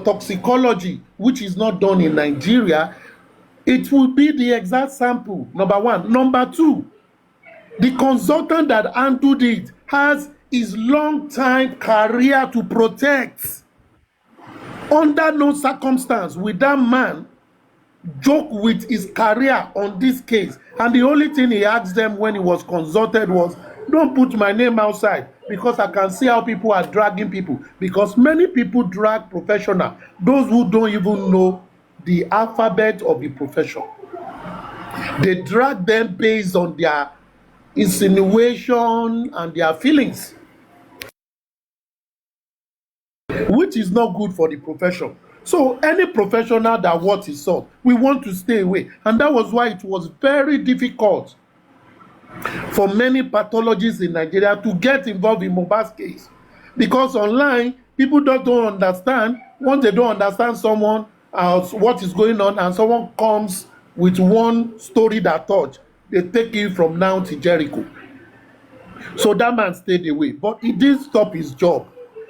for toxicology, which is not done in Nigeria, it will be the exact sample, number one. Number two, the consultant that handled it has his long time career to protect. Under no circumstance will that man joke with his career on this case. And the only thing he asked them when he was consulted was, don't put my name outside, because I can see how people are dragging people. Because many people drag professional, those who don't even know the alphabet of the profession. They drag them based on their insinuation and their feelings, which is not good for the profession. So any professional that what is sought, we want to stay away. And that was why it was very difficult for many pathologists in Nigeria to get involved in Mohbad's case. Because online, people don't understand. Once they don't understand someone, what is going on, and someone comes with one story that touch, they take it from now to Jericho. So that man stayed away. But he didn't stop his job.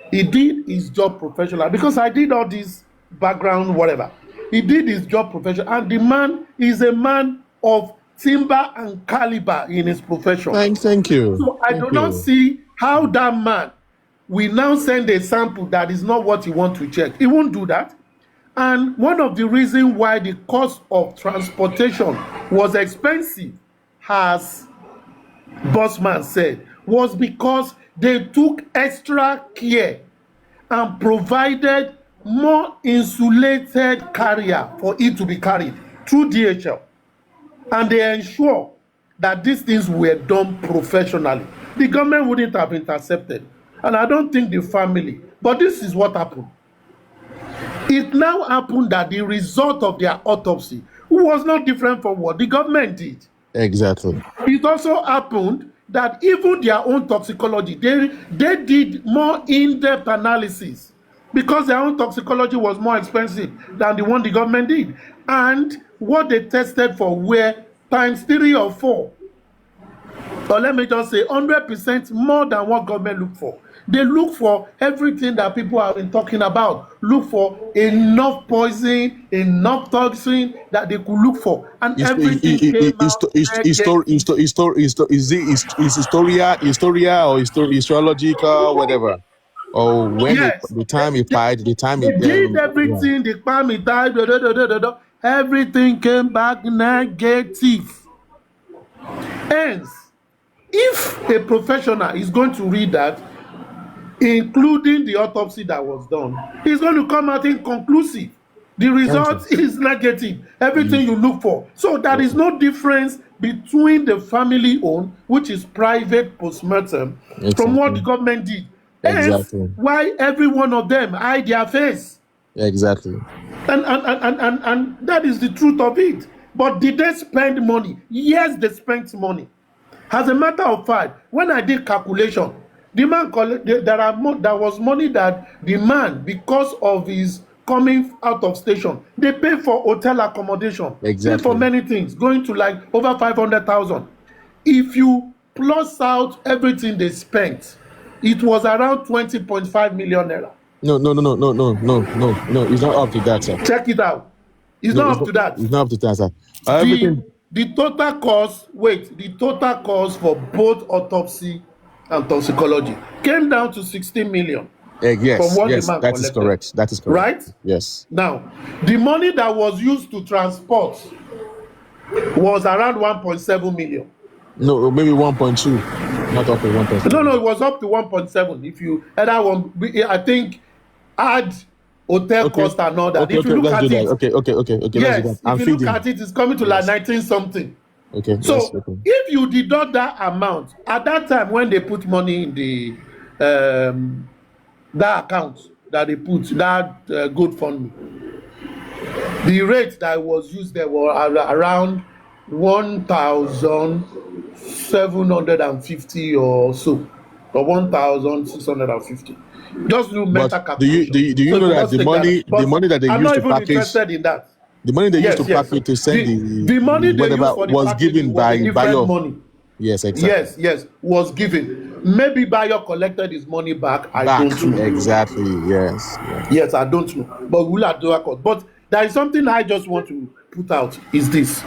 He did his job professionally. Because I did all this background, whatever. He did his job professionally. And the man is a man of timber and caliber in his profession. Thank you. So I do not see how that man will now send a sample that is not what he wants to check. He won't do that. And one of the reasons why the cost of transportation was expensive, as Bossman said, was because they took extra care and provided more insulated carrier for it to be carried through DHL. And they ensure that these things were done professionally. The government wouldn't have intercepted. And I don't think the family. But this is what happened. It now happened that the result of their autopsy was not different from what the government did. Exactly. It also happened that even their own toxicology, they did more in-depth analysis, because their own toxicology was more expensive than the one the government did. And what they tested for were times 3 or 4. Or let me just say 100% more than what government looked for. They look for everything that people have been talking about. Look for enough poison, enough toxin that they could look for. And everything came out. Is historia or histological, whatever. Or when Yes, the time he died, the time he did everything, the time he died, everything came back negative. Hence, if a professional is going to read that, including the autopsy that was done, it's going to come out inconclusive. The result is negative. Everything you look for. So there is no difference between the family owned, which is private postmortem, from what the government did. Exactly. Why every one of them hide their face. Exactly. And that is the truth of it. But did they spend money? Yes, they spent money. As a matter of fact, when I did calculation, the man there was money that the man, because of his coming out of station, they pay for hotel accommodation. Exactly. Pay for many things, going to like over 500,000. If you plus out everything they spent, it was around 20.5 million naira. No. It's not up to that, sir. Check it out. It's not up to that. It's not up to that, sir. The total cost, the total cost for both autopsy and toxicology came down to 16 million. Yes, that is correct. That is correct. Right? Yes. Now, the money that was used to transport was around 1.7 million. No, maybe 1.2. Not up to 1.7. No, it was up to 1.7. If you I think add hotel cost and all that. If you look at it, okay. Yes, if you look at it, it's coming to like 19 something. Okay. So if you deduct that amount at that time when they put money in the that account that they put that GoFundMe, the rate that was used there were around 1,750 or so, or 1,650. Just do mental calculation. Do you know that the money that they used to package? I'm not even interested in that. The money they used to package to send the money they used for the was given by money. Yes, exactly. Yes, was given. Maybe Bayo collected his money back. I don't know. Exactly. Yes. Yes, I don't know. But we'll have to record. But there is something I just want to put out is this.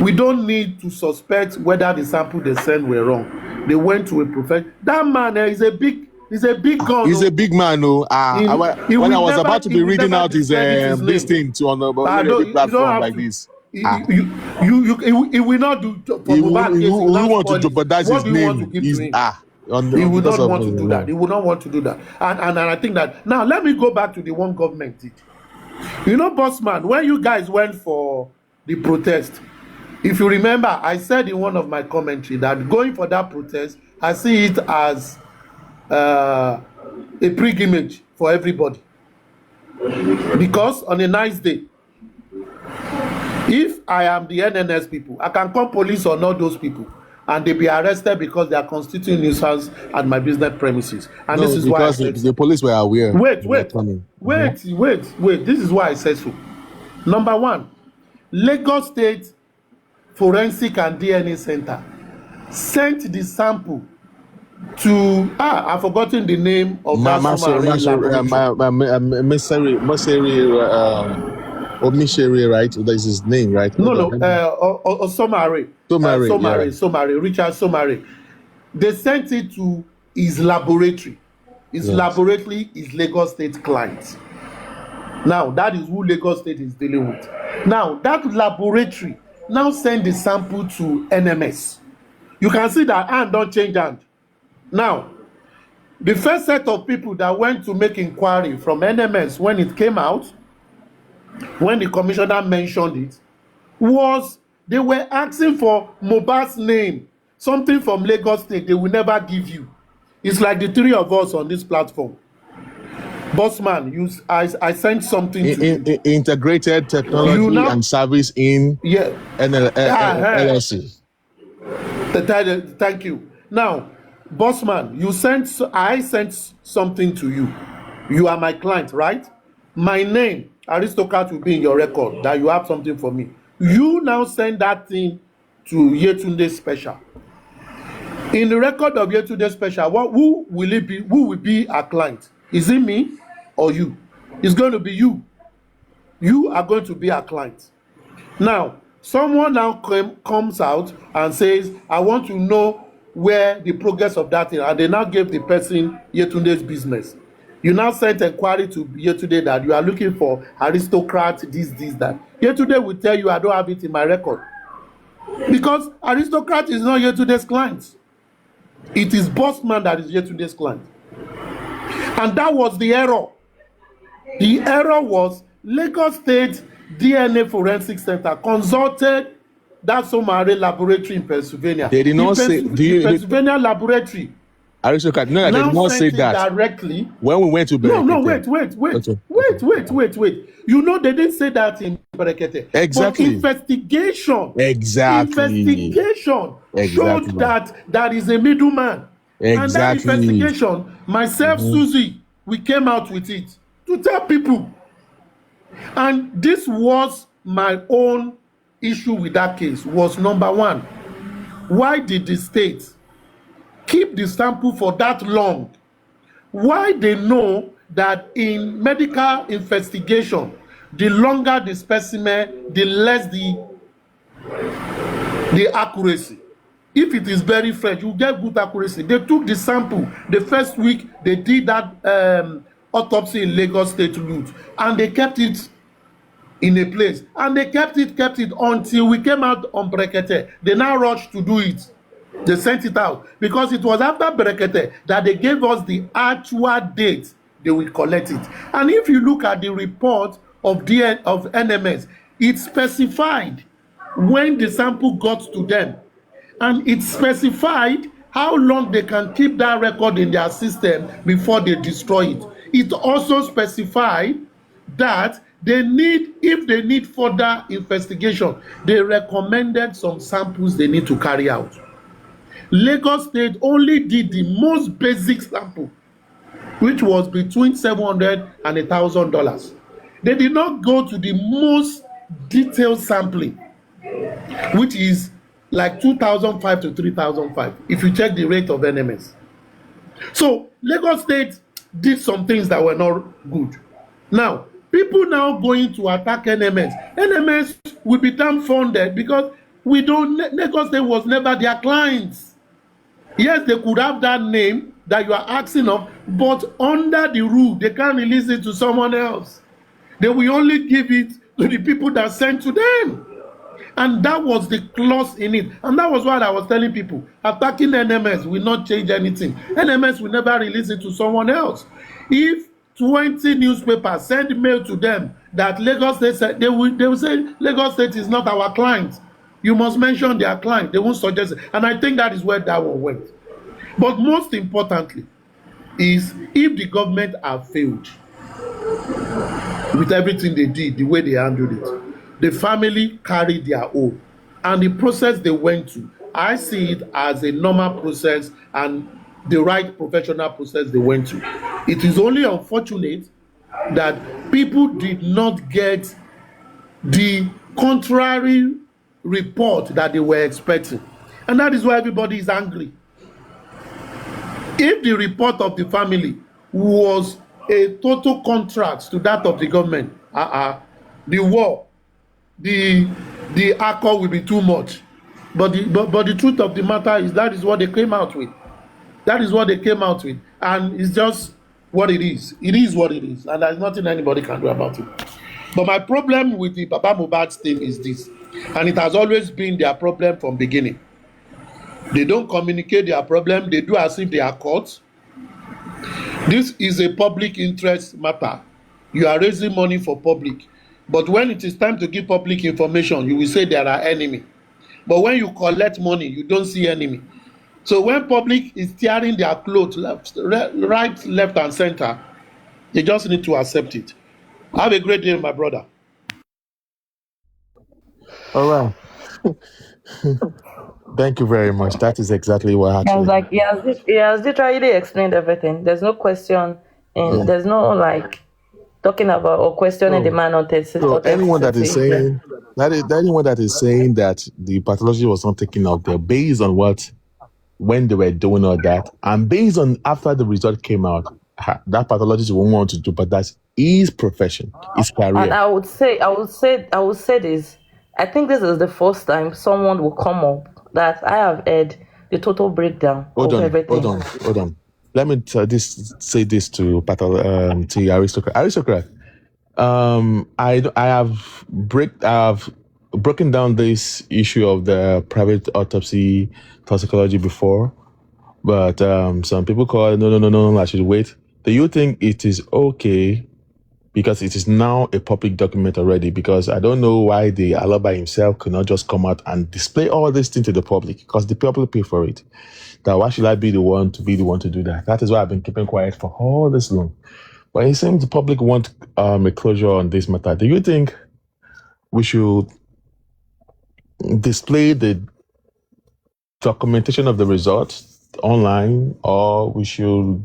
We don't need to suspect whether the sample they sent were wrong. They went to a professional. That man is a big gun. He's a big man, no. When I was about to be reading out his this thing to on a platform like this. He will not do. He will want to do, but that's his name. He would not want to do that. He would not want to do that. And I think that now let me go back to the one government did. You know, Bossman, when you guys went for the protest, if you remember, I said in one of my commentary that going for that protest, I see it as a pilgrimage for everybody. Because on a nice day, if I am the NNS people, I can call police on all those people and they be arrested because they are constituting nuisance at my business premises. And no, this is why I said the police were aware. Wait. This is why I said so. Number one, Lagos State Forensic and DNA Center sent the sample to I've forgotten the name of that Omisheri, right? That is his name, right? Somare, Richard Somare. They sent it to his laboratory. His laboratory is Lagos State client. Now, that is who Lagos State is dealing with. Now, that laboratory now send the sample to NMS. You can see that hand don't change hand. Now, the first set of people that went to make inquiry from NMS when it came out, when the commissioner mentioned it, was they were asking for Mohbad's name, something from Lagos State they will never give you. It's like the three of us on this platform. Bossman, I sent something to you. Integrated technology and service in LLC. Thank you. Now, Bossman, I sent something to you. You are my client, right? My name, Aristocrat, will be in your record that you have something for me. You now send that thing to Yetunde Special. In the record of Yetunde Special, who will it be? Who will be our client? Is it me or you? It's going to be you. You are going to be our client. Now, someone now comes out and says, I want to know where the progress of that is. And they now gave the person Yetunde's business. You now sent inquiry to Yetunde that you are looking for Aristocrat, this, that. Yetunde will tell you, I don't have it in my record. Because Aristocrat is not Yetunde's client. It is Bossman that is Yetunde's client. And that was the error. The error was Lagos State DNA Forensic Center consulted that Somare laboratory in Pennsylvania. They did not say Pennsylvania laboratory. Aristocrat, no, they did not say that directly. When we went to Berekete. No, wait. You know they didn't say that in Berekete. Exactly. But investigation showed that there is a middleman. Exactly. And that investigation, myself, Susie, we came out with it to tell people. And this was my own issue with that case. Was number one, why did the state keep the sample for that long? Why they know that in medical investigation, the longer the specimen, the less the accuracy. If it is very fresh, you get good accuracy. They took the sample the first week they did that autopsy in Lagos State Loot, and they kept it in a place, and they kept it until we came out on Berekete. They now rushed to do it. They sent it out because it was after Berekete that they gave us the actual date they will collect it. And if you look at the report of NMS, it specified when the sample got to them, and it specified how long they can keep that record in their system before they destroy it. It also specified that if they need further investigation, they recommended some samples they need to carry out. Lagos State only did the most basic sample, which was between $700 and $1,000. They did not go to the most detailed sampling, which is like 2,005 to 3,005, if you check the rate of NMS. So Lagos State did some things that were not good. Now, people now going to attack NMS. NMS will be term funded because Lagos State was never their clients. Yes, they could have that name that you are asking of, but under the rule, they can't release it to someone else. They will only give it to the people that sent to them. And that was the clause in it. And that was what I was telling people. Attacking NMS will not change anything. NMS will never release it to someone else. If 20 newspapers send mail to them that Lagos State, they will say Lagos State is not our client. You must mention their client. They won't suggest it. And I think that is where that one went. But most importantly is if the government have failed with everything they did, the way they handled it, the family carried their own. And the process they went to, I see it as a normal process and the right professional process they went to. It is only unfortunate that people did not get the contrary report that they were expecting. And that is why everybody is angry. If the report of the family was a total contrast to that of the government, the war, the accord will be too much. But the truth of the matter is that is what they came out with. That is what they came out with. And it's just what it is. It is what it is. And there's nothing anybody can do about it. But my problem with the Baba Mohbad's team is this. And it has always been their problem from beginning. They don't communicate their problem. They do as if they are caught. This is a public interest matter. You are raising money for public. But when it is time to give public information, you will say there are enemy. But when you collect money, you don't see enemy. So when public is tearing their clothes right, left, and center, they just need to accept it. Have a great day, my brother. All right. Thank you very much. That is exactly what happened. I was like, he has literally explained everything. There's no question, and there's no like talking about or questioning the man on this. So anyone that is saying anyone that is saying that the pathology was not taken out there based on when they were doing all that, and based on after the result came out, that pathologist won't want to do, but that's his profession, his career. And I would say this. I think this is the first time someone will come up that I have heard the total breakdown of everything. Hold on. Let me say this to Aristocrat. Aristocrat, I have broken down this issue of the private autopsy toxicology before, but some people call it no, I should wait. Do you think it is okay because it is now a public document already? Because I don't know why the Alaba himself could not just come out and display all these things to the public, because the public pay for it. That why should I be the one to do that? That is why I've been keeping quiet for all this long. But it seems the public want a closure on this matter. Do you think we should display the documentation of the results online, or we should,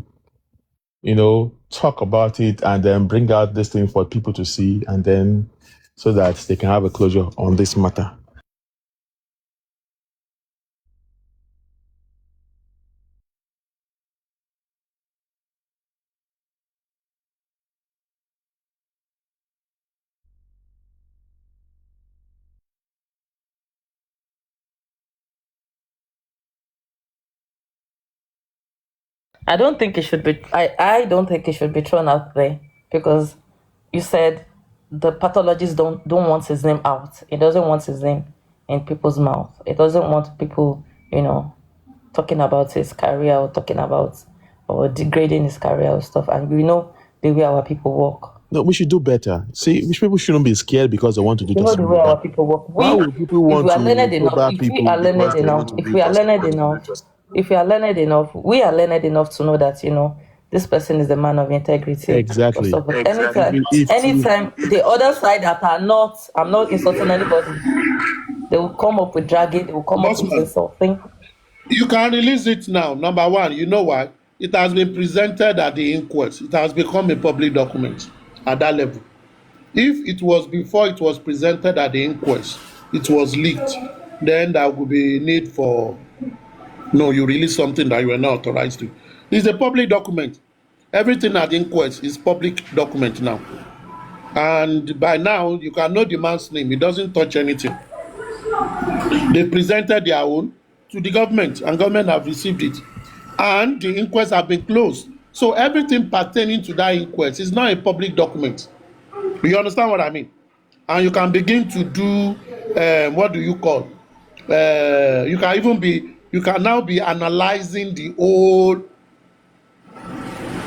talk about it and then bring out this thing for people to see, and then so that they can have a closure on this matter? I don't think it should be. I don't think it should be thrown out there, because you said the pathologist don't want his name out. He doesn't want his name in people's mouth. He doesn't want people, talking about his career or talking about or degrading his career or stuff. And we know the way our people work. No, we should do better. See, which people shouldn't be scared because they want to do this. You know the way our people work. Why would people want to learned enough, if we are learned enough, we are learned enough to know that, this person is the man of integrity. Exactly. Anytime the other side that are not, I'm not insulting anybody, they will come up with dragging, they will come up with insulting. You can release it now. Number one, you know why? It has been presented at the inquest. It has become a public document at that level. If it was before it was presented at the inquest, it was leaked, then there would be need for, no, you release something that you were not authorized to. It's a public document. Everything at the inquest is public document now. And by now, you can know the man's name. He doesn't touch anything. They presented their own to the government, and government have received it. And the inquest have been closed. So everything pertaining to that inquest is now a public document. You understand what I mean? And you can begin to do what do you call? You can now be analyzing the whole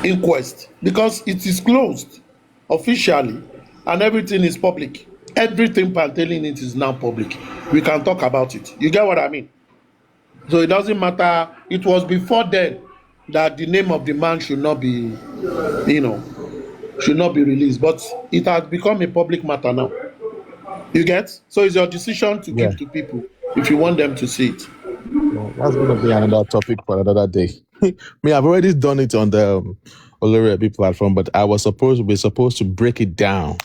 inquest because it is closed officially and everything is public. Everything pertaining it is now public. We can talk about it. You get what I mean? So it doesn't matter. It was before then that the name of the man should not be, should not be released. But it has become a public matter now. You get? So it's your decision to Yeah. give to people if you want them to see it. Well, that's going to be another topic for another day. Me, I've already done it on the Olori platform, but we're supposed to break it down.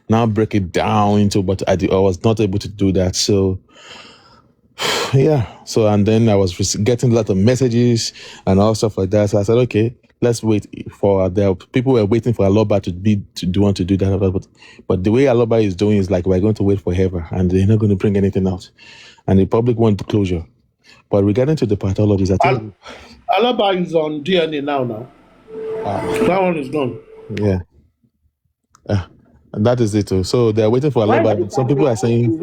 Now break it down into, but I was not able to do that. So yeah. So and then I was getting a lot of messages and all stuff like that. So I said, okay, let's wait for the people were waiting for Aloba to want to do that. But the way Aloba is doing is like we're going to wait forever, and they're not going to bring anything out, and the public want closure. But regarding to the pathologies, I think Aloba is on DNA now. That one is gone. Yeah. And that is it too. So they're waiting for Aloba. Some people are saying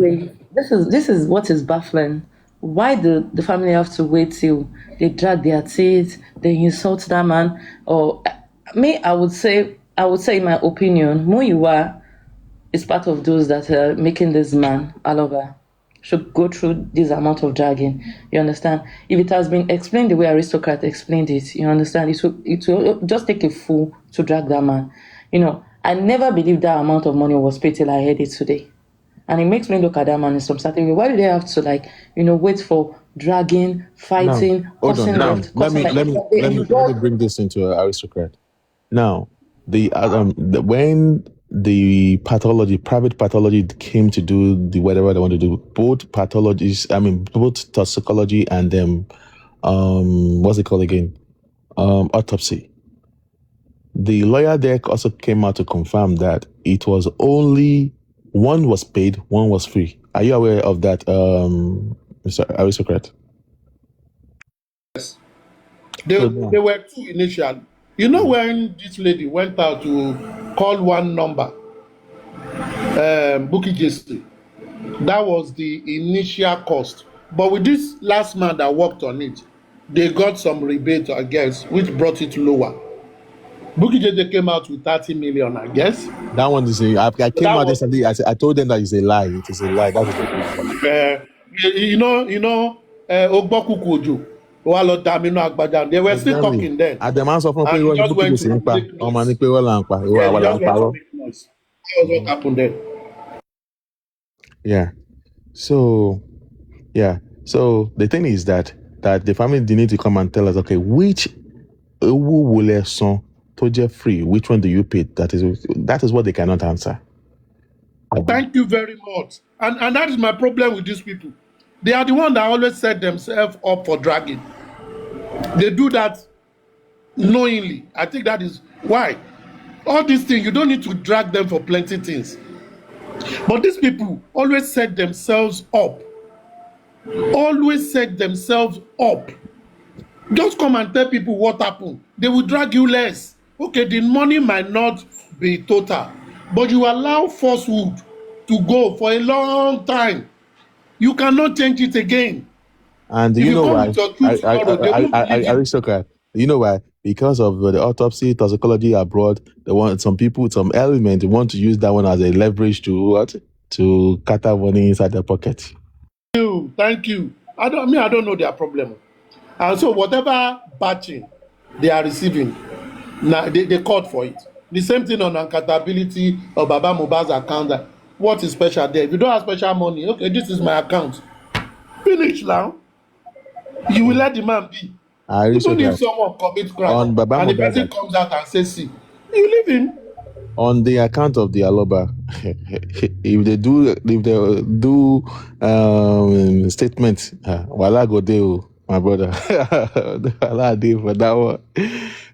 this is what is baffling. Why do the family have to wait till they drag their teeth, they insult that man? Or me, I would say in my opinion, Muyiwa is part of those that are making this man Aloba should go through this amount of dragging. You understand? If it has been explained the way Aristocrat explained it, you understand? It will just take a fool to drag that man. I never believed that amount of money was paid till I heard it today. And it makes me look at that man in some certain way. Why do they have to wait for dragging, fighting, hold on. Let me bring this into Aristocrat. Now, when the private pathology came to do the whatever they want to do, both toxicology and what's it called again? Autopsy. The lawyer there also came out to confirm that it was only one was paid, one was free. Are you aware of that, Mr. Aristocrat? Yes. There were two initial. When this lady went out to call one number, Bukky Jesse, that was the initial cost. But with this last man that worked on it, they got some rebate, I guess, which brought it lower. Bukky Jesse came out with 30 million, I guess. That one is I came out yesterday. I told them that it's a lie. It is a lie. That was Ogboku Kojo. They were still talking then. At the man of and he just went to make noise. That was what happened then. Yeah. So the thing is that the family need to come and tell us, okay, which to free, which one do you pay? That is what they cannot answer. Thank you very much. And that is my problem with these people. They are the ones that always set themselves up for dragging. They do that knowingly. I think that is why. All these things, you don't need to drag them for plenty things. But these people always set themselves up. Always set themselves up. Just come and tell people what happened. They will drag you less. Okay, the money might not be total, but you allow falsehood to go for a long time. You cannot change it again. And you know why? Aristocrat. You know why? Because of the autopsy, toxicology abroad, they want some element, they want to use that one as a leverage to what? To cater money inside their pocket. Thank you. I don't know their problem. And so whatever batching they are receiving, now they called for it. The same thing on accountability of Baba Mohbad's account. What is special there? If you don't have special money, okay, this is my account. Finish now. You will let the man be. Even if someone commits crime and the person comes out and says, see, you leave him. On the account of the Aloba, if they do statement, wala go dey. my brother. Allah did for that one.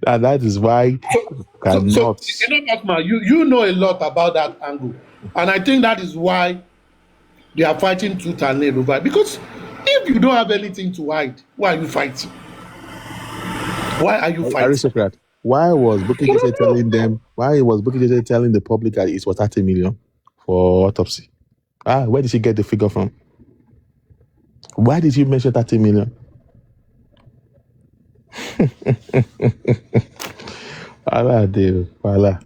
And that is why So, cannot. you know a lot about that angle, and I think that is why they are fighting tooth and nail over it. Because if you don't have anything to hide, why are you fighting? Why are you fighting? Aristocrat. Why was Bukky Jesse telling them? Why was Bukky Jesse telling the public that it was 30 million for autopsy? Where did she get the figure from? Why did you mention 30 million? Voila,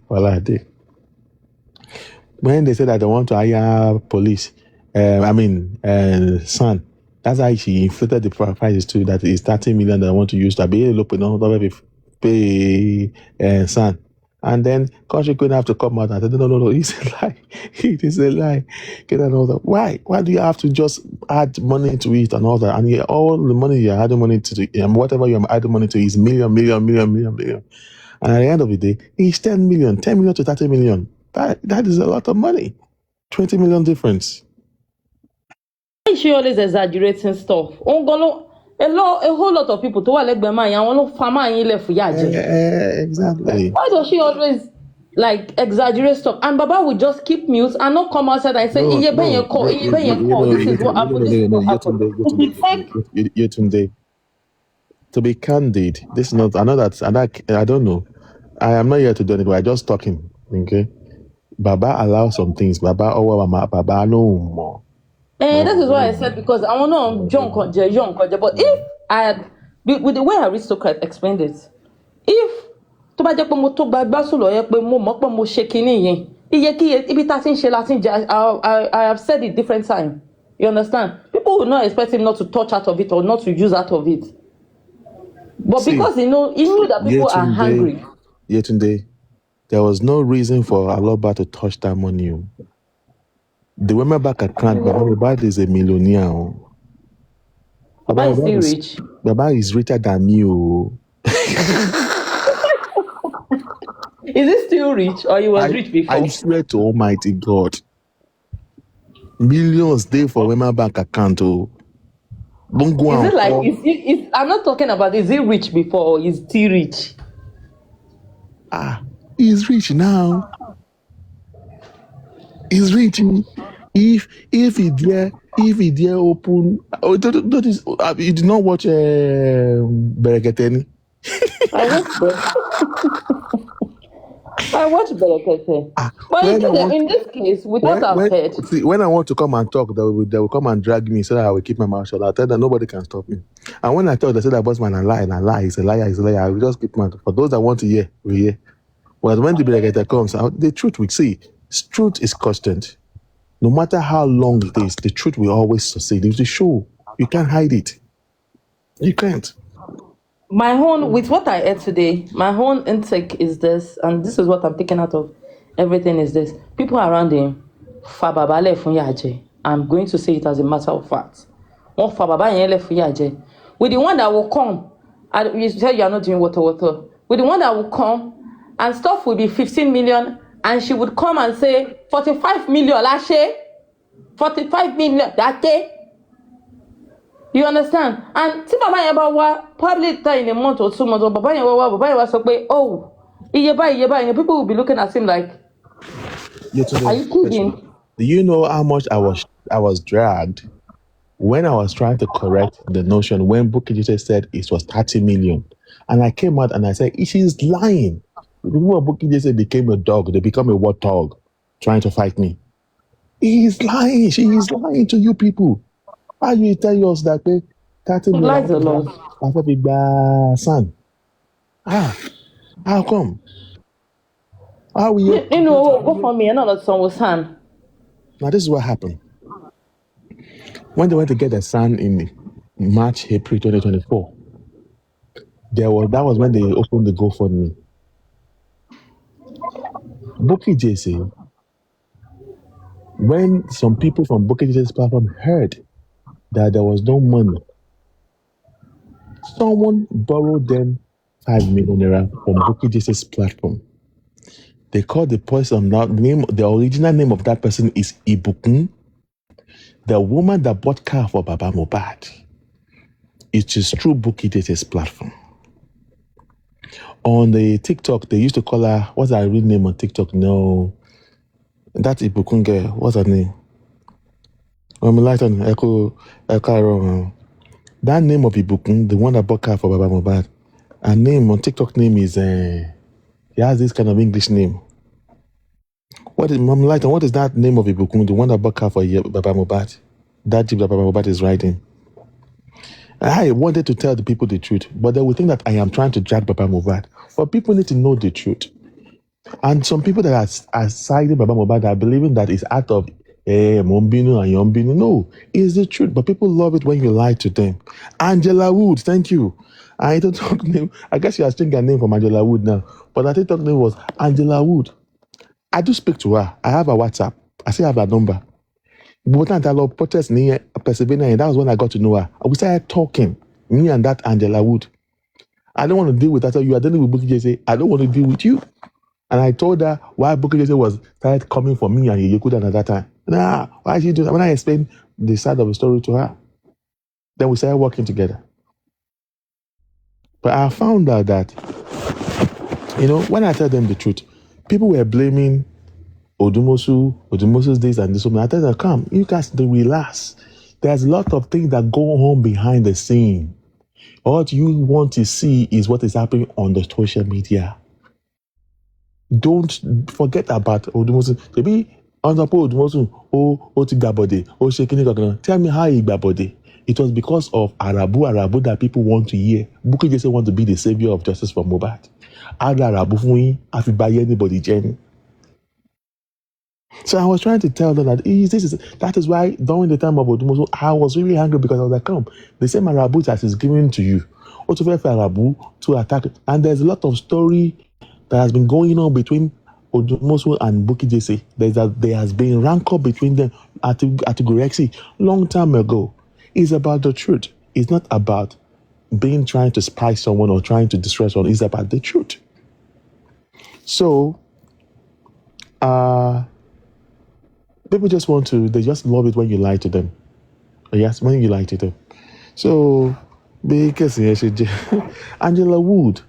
when they said that they want to hire police, son, that's how she inflated the prices too. That is 30 million that I want to use to be able to pay son. And then country couldn't have to come out and say, no, it's a lie. It is a lie. Get and all that. Why? Why do you have to just add money to it and all that? And all the money you're adding money to, whatever you're adding money to is million. And at the end of the day, it's 10 million to 30 million. That is a lot of money. 20 million difference. Why is she always exaggerating stuff? A whole lot of people to exactly. Why does she always exaggerate stuff? And Baba will just keep mute and not come outside and say, this is what happened, this is what happened. Yetunde. To be candid, this is not, I know that, I don't know. I am not here to do anything, we're just talking, okay? Baba allows some things. Baba no more. And that is why I said, because I want to John, but if I had, with the way Aristocrat explained it, if tó bá jẹ́ pé mo tó gbàgbá sùlọ yẹ pé mo mọ̀ pé mo ṣe kinní yẹn ibi tá ti ń ṣe láti jẹ I have said it different time, you understand? People will not expect him not to touch out of it or not to use out of it, but because he knew that people are hungry. Yetunde, there was no reason for Aloba to touch that money. The women back at Crank, Baba is a millionaire. Baba is still rich. Baba is richer than you. Is he still rich or he was rich before? I swear to Almighty God. Millions day for women bank account. Don't go is it like I'm not talking about is he rich before or is he rich? He's rich now. He's rich. If he dare open, you did not watch Bereketeni? I watch Berekete. But in this case, with what I've heard, see, when I want to come and talk, they will come and drag me so that I will keep my mouth shut. I tell them nobody can stop me. And when I tell them, they say that boss man a lie, he's a liar, I will just keep my mouth. For those that want to hear, we hear. But when the Berekete comes out, the truth we see. Truth is constant. No matter how long it is, the truth will always succeed. It's the show. You can't hide it. You can't. My own, with what I ate today, my own intake is this, and this is what I'm taking out of everything is this. People around him, I'm going to say it as a matter of fact. With the one that will come, and you said you are not doing water. With the one that will come, and stuff will be 15 million, and she would come and say 45 million, 45 million, that. You understand? And see, Baba Yabawa probably in a month or 2 months, or Baba Yabawa say, oh, Iyeba, people will be looking at him like, are you kidding? Do you know how much I was dragged when I was trying to correct the notion when Bukky just said it was 30 million? And I came out and I said, she's lying. The people of Bukky just became a dog. They become a warthog trying to fight me. He's lying. She is lying to you people. How you tell us that 30 million? Lies a lot. Son. How come? How will you? You know, go for me. Another son was son. Now this is what happened. When they went to get their son in March, April 2024, that was when they opened the GoFundMe. Bukky Jesse, when some people from Bukky Jesse's platform heard that there was no money, someone borrowed them 5 million naira from Bukky Jesse's platform. They called the person, the original name of that person is Ibukun, the woman that bought car for Baba Mohbad. it is through Bukky Jese's platform. On the TikTok, they used to call her, what's her real name on TikTok? No, that Ibukun girl, what's her name? That name of Ibukun, the one that bought car for Baba Mohbad, her name on TikTok name is, he has this kind of English name. What is Mom Lighton? What is that name of Ibukun, the one that bought car for Baba Mohbad? That Jeep that Baba Mohbad is riding. I wanted to tell the people the truth, but they will think that I am trying to drag Baba Mohbad. But people need to know the truth. And some people that are siding Baba Mohbad are believing that it's out of Mombinu and Yombinu. No, it's the truth. But people love it when you lie to them. Angela Wood, thank you. I don't talk name. I guess you are changing her name from Angela Wood now. But I think her name was Angela Wood. I do speak to her. I have her WhatsApp. I still have her number. But I love protest near Pennsylvania, and that was when I got to know her. We started talking, me and that Angela Wood. I don't want to deal with her. You are dealing with Bukky Jesse. I don't want to deal with you. And I told her why Bukky Jesse was started coming for me and Yekudan at that time. Nah, why she do that? When I explained the side of the story to her, then we started working together. But I found out that, when I tell them the truth, people were blaming Odumosu's this and this woman. I tell them, come, you guys, relax. There's a lot of things that go on behind the scene. What you want to see is what is happening on the social media. Don't forget about Odumosu. Maybe on the Odumosu, tell me how he gbabode. It was because of Arabu that people want to hear. Bukky Jesse want to be the savior of justice for Mohbad. Arabu fun afi buy anybody Jenny. So I was trying to tell them that that is why during the time of Odumosu, I was really angry because I was like, come, the same Arabu that is given to you, also for Arabu to attack. And there's a lot of story that has been going on between Odumosu and Bukky Jesse. There has been rancor between them at Gorexi long time ago. It's about the truth. It's not about trying to spy someone or trying to destroy someone. It's about the truth. So, people just they just love it when you lie to them. Yes, when you lie to them. So, because Angela Wood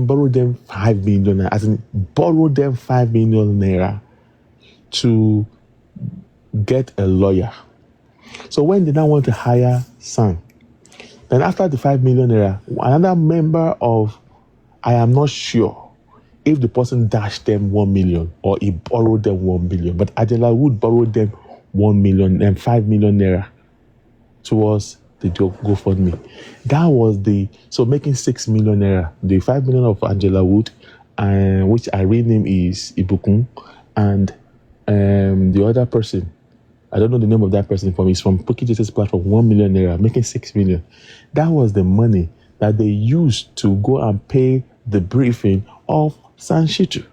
borrowed them 5 million naira, as in borrowed them 5 million naira to get a lawyer. So when they now want to hire Sam, then after the 5 million naira, another member of, I am not sure if the person dashed them 1 million or he borrowed them 1 million, but Angela Wood borrowed them 1 million and 5 million naira towards the GoFundMe. That was so making 6 million naira. The 5 million of Angela Wood, which I rename is Ibukun, and the other person, I don't know the name of that person for me, it's from Bukky Jese's platform, 1 million naira, making 6 million. That was the money that they used to go and pay the briefing of Sanshitu.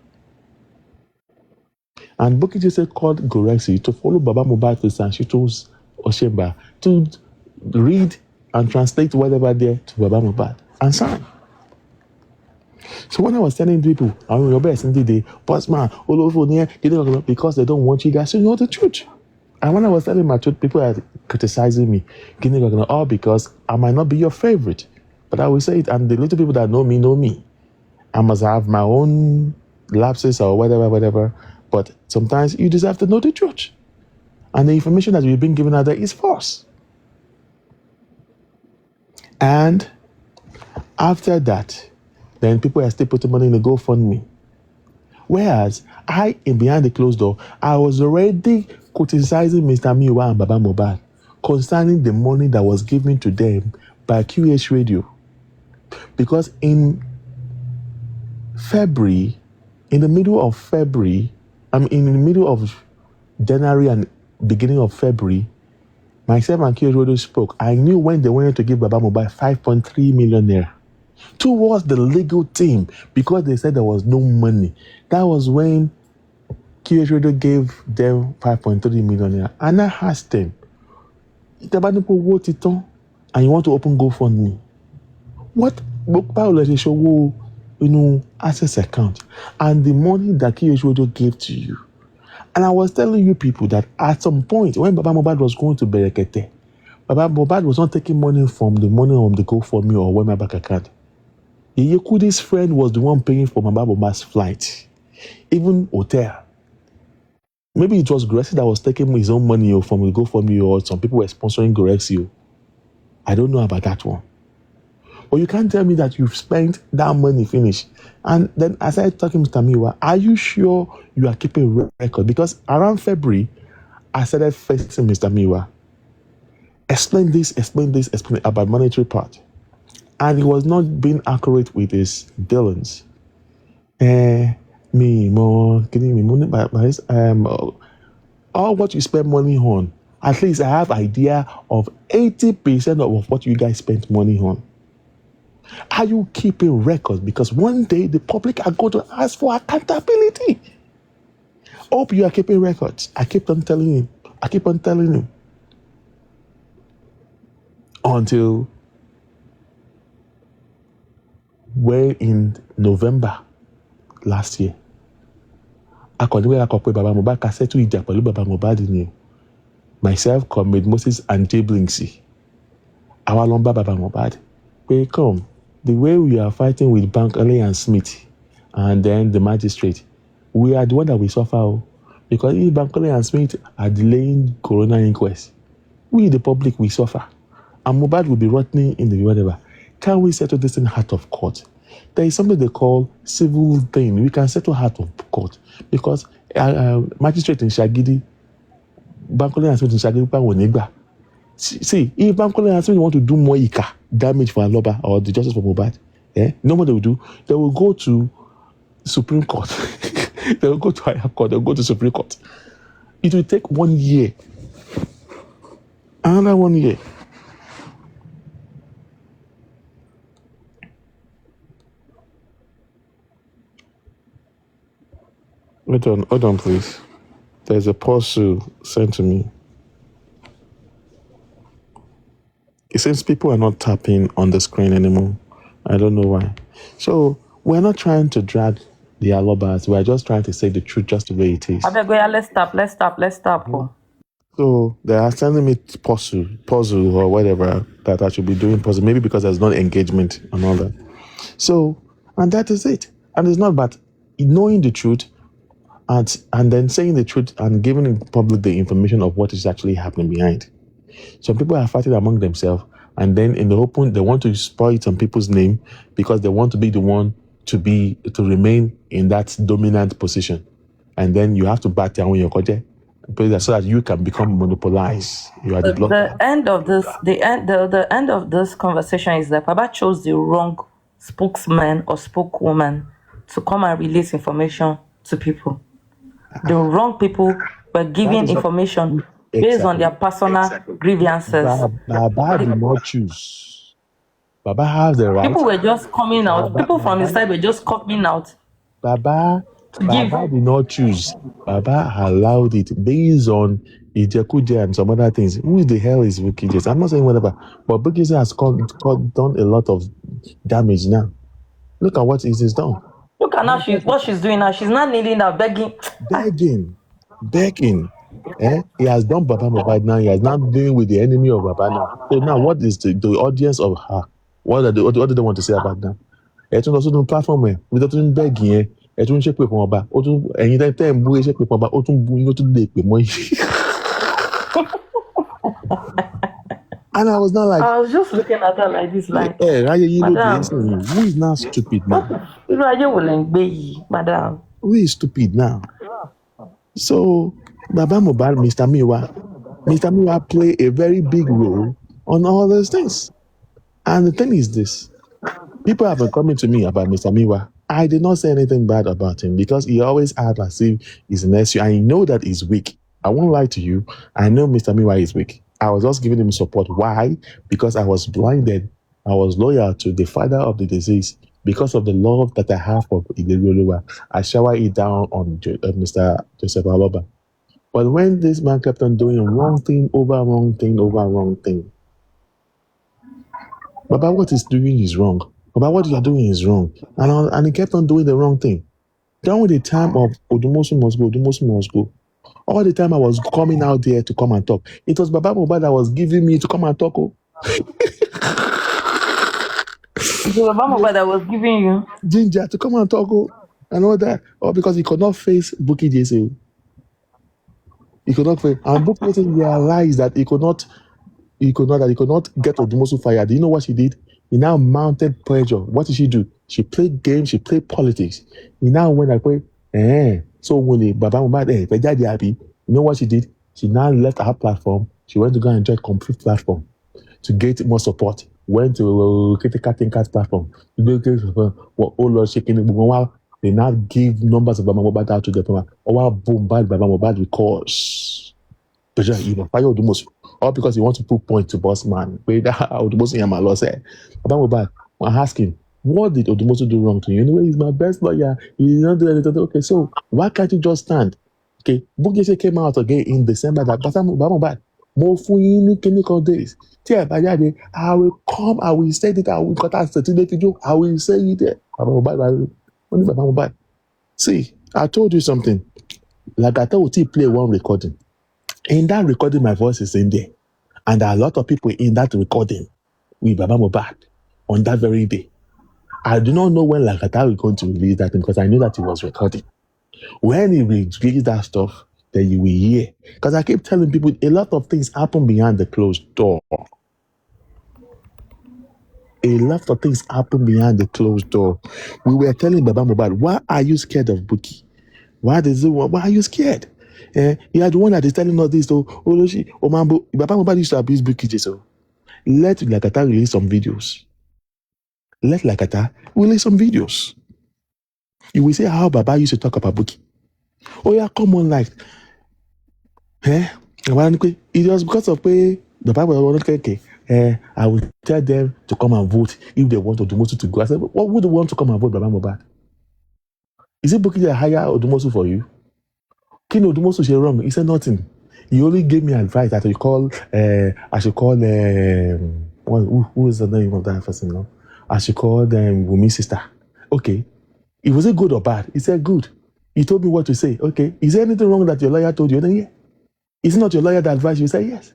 And Bukky Jese called Gorexi to follow Baba Mohbad to Sanshitu's Oshemba to read and translate whatever there to Baba Mohbad and sign. So when I was telling people, I'm your best in the day, Bossman, because they don't want you guys to know the truth. And when I was telling my truth, people are criticizing me, all because I might not be your favorite. But I will say it, and the little people that know me. I must have my own lapses or whatever. But sometimes you deserve to know the truth. And the information that you've been given out there is false. And after that, then people are still putting money in the GoFundMe. Whereas behind the closed door, I was already criticizing Mr. Miwa and Baba Mohbad concerning the money that was given to them by QH Radio. Because in the middle of January and beginning of February, myself and QH Radio spoke. I knew when they wanted to give Baba Mohbad 5.3 million naira towards the legal team because they said there was no money. That was when QH Radio gave them 5.3 million naira. And I asked them, and you want to open GoFundMe? What show access account and the money that QH Radio gave to you? And I was telling you people that at some point when Baba Mohbad was going to Berekete, Baba Mohbad was not taking money from the GoFundMe or Wema bank account. Yeye Kudi's friend was the one paying for Baba Mohbad's flight, even hotel. Maybe it was Grexy that was taking his own money from the GoFundMe, or some people were sponsoring Grexy. I don't know about that one. But you can't tell me that you've spent that money finish. And then I started talking to Tamiwa, are you sure you are keeping record? Because around February, I started facing Mr. Miwa. Explain this about monetary part. And he was not being accurate with his dealings. All what you spend money on, at least I have idea of 80% of what you guys spent money on. Are you keeping records? Because one day the public are going to ask for accountability. Hope you are keeping records. I keep on telling him. Until we're in November last year. Baba Mohbad cassette to Baba Mohbad. Myself, Comrade Moses, and Jay Blinksy. Our Lomba Baba Mohbad. We come. The way we are fighting with Bankole and Smith, and then the magistrate, we are the one that we suffer. Because if Bankole and Smith are delaying coroner inquest, we, the public, we suffer. And Mohbad will be rotting in the whatever. Can we settle this in heart of court? There is something they call civil thing. We can settle heart of court. Because magistrate in Shagidi, Bankole and Smith in Shagidi, see, if Bankole and Smith want to do more damage for Aloba or the justice for Mohbad, no what they will do. They will go to Supreme Court. They will go to higher court. They will go to Supreme Court. It will take 1 year. Another 1 year. Hold on, please. There's a parcel sent to me. It seems people are not tapping on the screen anymore. I don't know why. So we're not trying to drag the Alobas. We're just trying to say the truth just the way it is. Let's stop. Mm-hmm. So they are sending me puzzle or whatever that I should be doing puzzle. Maybe because there's not engagement and all that. So, and that is it. And it's not about knowing the truth and then saying the truth and giving the public the information of what is actually happening behind. Some people are fighting among themselves, and then in the open, they want to spoil some people's name because they want to be the one to remain in that dominant position. And then you have to back down your project so that you can become monopolized. You are the end of this conversation is that Baba chose the wrong spokesman or spokeswoman to come and release information to people. The wrong people were giving information based on their personal grievances. Baba did not choose. Baba has the right. People were just coming out. People from his side were just coming out. Baba did not choose. Baba allowed it based on Ijakuje and some other things. Who the hell is Bukije? I'm not saying whatever, but Bukije has done a lot of damage now. Look at what is done. Look at now what she's doing now. She's not kneeling now, begging. He has done Baba Mohbad now. He has now dealing with the enemy of Baba now. So now, what is the audience of her? What do they want to say about that? It's also on platform where we don't beg here. It's on check with Baba. And time we check with Baba. And I was not like. I was just looking at her like this, like. Madam, who is now stupid now? Madam. Who is stupid now? So, Baba Mohbad, Mr. Miwa play a very big role on all those things. And the thing is this. People have been coming to me about Mr. Miwa. I did not say anything bad about him because he always acts as if he's an SU. I know that he's weak. I won't lie to you. I know Mr. Miwa is weak. I was just giving him support. Why? Because I was blinded. I was loyal to the father of the disease. Because of the love that I have for Ileroluwa, I shower it down on Mr. Joseph Aloba. But when this man kept on doing wrong thing over wrong thing, Baba, what he's doing is wrong. Baba, what you are doing is wrong. And he kept on doing the wrong thing. Down with the time of Odumosu must go. All the time I was coming out there to come and talk. It was Baba Mohbad that was giving me to come and talk. Oh. The Baba Mohbad that was giving you. Ginger to come and talk. Oh, and all that. Or because he could not face Bukky Jesse. He could not face. And Bukky Jesse realized that he could not get Odumosu fired. Do you know what she did? He now mounted pressure. What did she do? She played games, she played politics. He now went like, so when the Baba Mohbad, you know what she did? She now left her platform. She went to go and join complete platform to get more support. Went to Critical Thinkers platform. They now give numbers of Baba Mohbad out to the platform. Boom, bad Baba Mohbad because you know, fire Odumosu. All because you want to put point to boss man. Wait, Odumosu Yamalo said. Baba Mohbad, I'm asking, what did Odumosu do wrong to you? Anyway, he's my best lawyer. He did not do anything. Okay, so why can't you just stand? Okay, Bukky came out again in December that Baba Mohbad, more for you clinical days. I will come, I will say it, I will cut out the I will say it there. Baba Mohbad. See, I told you something. Like I told you, play one recording. In that recording, my voice is in there. And there are a lot of people in that recording with Baba Mohbad on that very day. I do not know when Lagata is going to release that thing because I know that he was recording. When he releases that stuff, then you will hear. Because I keep telling people a lot of things happen behind the closed door. A lot of things happen behind the closed door. We were telling Baba Mohbad, why are you scared of Bukky? Why are you scared? You are the one that is telling us this. Baba Mohbad used to abuse Bukky. So let Lagata release some videos. Let Lagata release some videos. You will see how Baba used to talk about Bukky. Oh yeah, come on, like, it was because of the Bible was okay. I will tell them to come and vote if they want Odumosu to go. I said, what would they want to come and vote, Baba Mohbad? Is it Bukky that hire Odumosu for you? King Odumosu say wrong. He said nothing. He only gave me advice that I should call who is the name of that person now? I should call Wumi's sister. Okay. It was it good or bad? He said good. He told me what to say. Okay. Is there anything wrong that your lawyer told you? Then yeah. Is it not your lawyer that advised you? Say yes.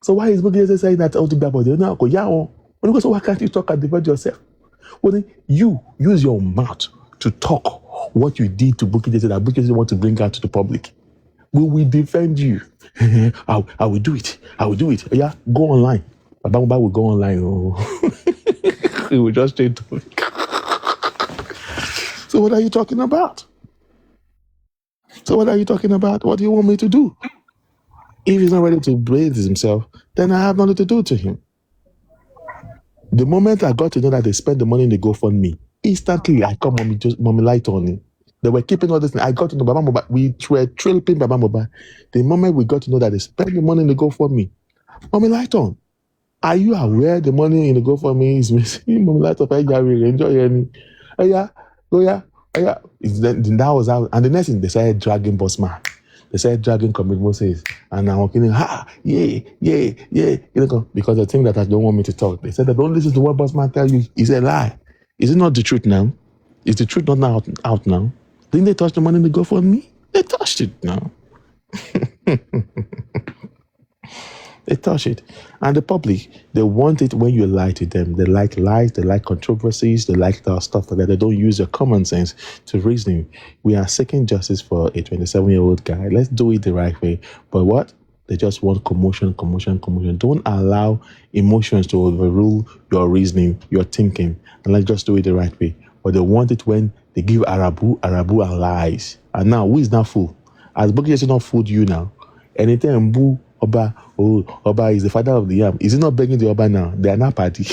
So why is Bukky saying that all to be about you? No, so why can't you talk and defend yourself? Well, then you use your mouth to talk what you did to Bukky that Bukky want to bring out to the public. We will defend you. I will do it. I will do it. Yeah, go online. Baba Mohbad will go online. Oh. He will just straight to it. So what are you talking about? What do you want me to do? If he's not ready to brace himself, then I have nothing to do to him. The moment I got to know that they spent the money in the GoFundMe, instantly I call mommy light on it. They were keeping all this. I got to know Baba Mohbad. We were trailing Baba Mohbad. The moment we got to know that they spent the money in the GoFundMe, mommy light on. Are you aware the money in the GoFundMe is missing? Mommy light on. Enjoy any. Yeah. That was out. And the next thing, they started dragging Bossman. They started dragging Comic Moses. And I'm walking yeah. Because they think that I don't want me to talk. They said that don't listen to what Bossman tell you. It's a lie. Is it not the truth now? Is the truth not out now? Didn't they touch the money in the GoFundMe? They touched it now. They touch it. And the public, they want it when you lie to them. They like lies, they like controversies, they like that stuff like that. They don't use their common sense to reasoning. We are seeking justice for a 27-year-old guy. Let's do it the right way. But what? They just want commotion. Don't allow emotions to overrule your reasoning, your thinking. And let's just do it the right way. But they want it when they give Arabu and lies. And now, who is not fool? As Bukky is not fooled you now. Anytime Mbu Oba is the father of the yam. Is he not begging the Oba now? They are not party.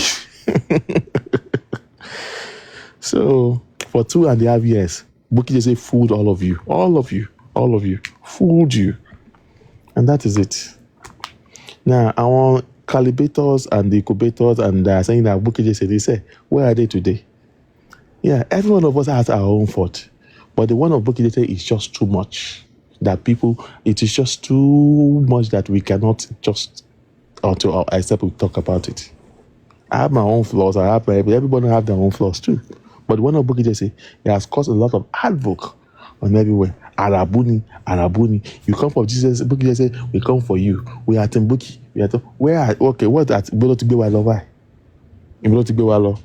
So, for 2.5 years, Bukky just fooled all of you. All of you. Fooled you. And that is it. Now, our calibrators and the incubators and they are saying that Bukky just said, they say, where are they today? Yeah, every one of us has our own fault. But the one of Bukky is just too much. That it is just too much that we cannot just, except we talk about it. I have my own flaws. Everybody have their own flaws too. But one of Bukky it has caused a lot of havoc on everywhere. Arabuni. You come for Jesus. Bukky just say, we come for you. We are Timbuki. Where are, okay, what at Bolo to be why? Bolo to be walo.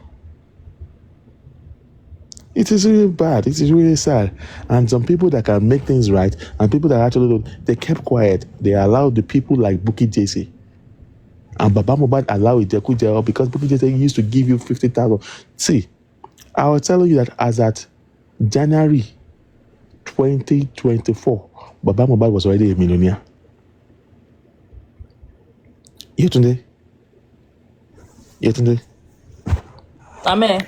It is really bad. It is really sad. And some people that can make things right and people that actually don't, they kept quiet. They allowed the people like Bukky JC. And Baba Mohbad allowed Ijeku Jero because Bukky JC used to give you 50,000. See, I will tell you that as at January 2024, Baba Mohbad was already a millionaire. Yetunde. Amen.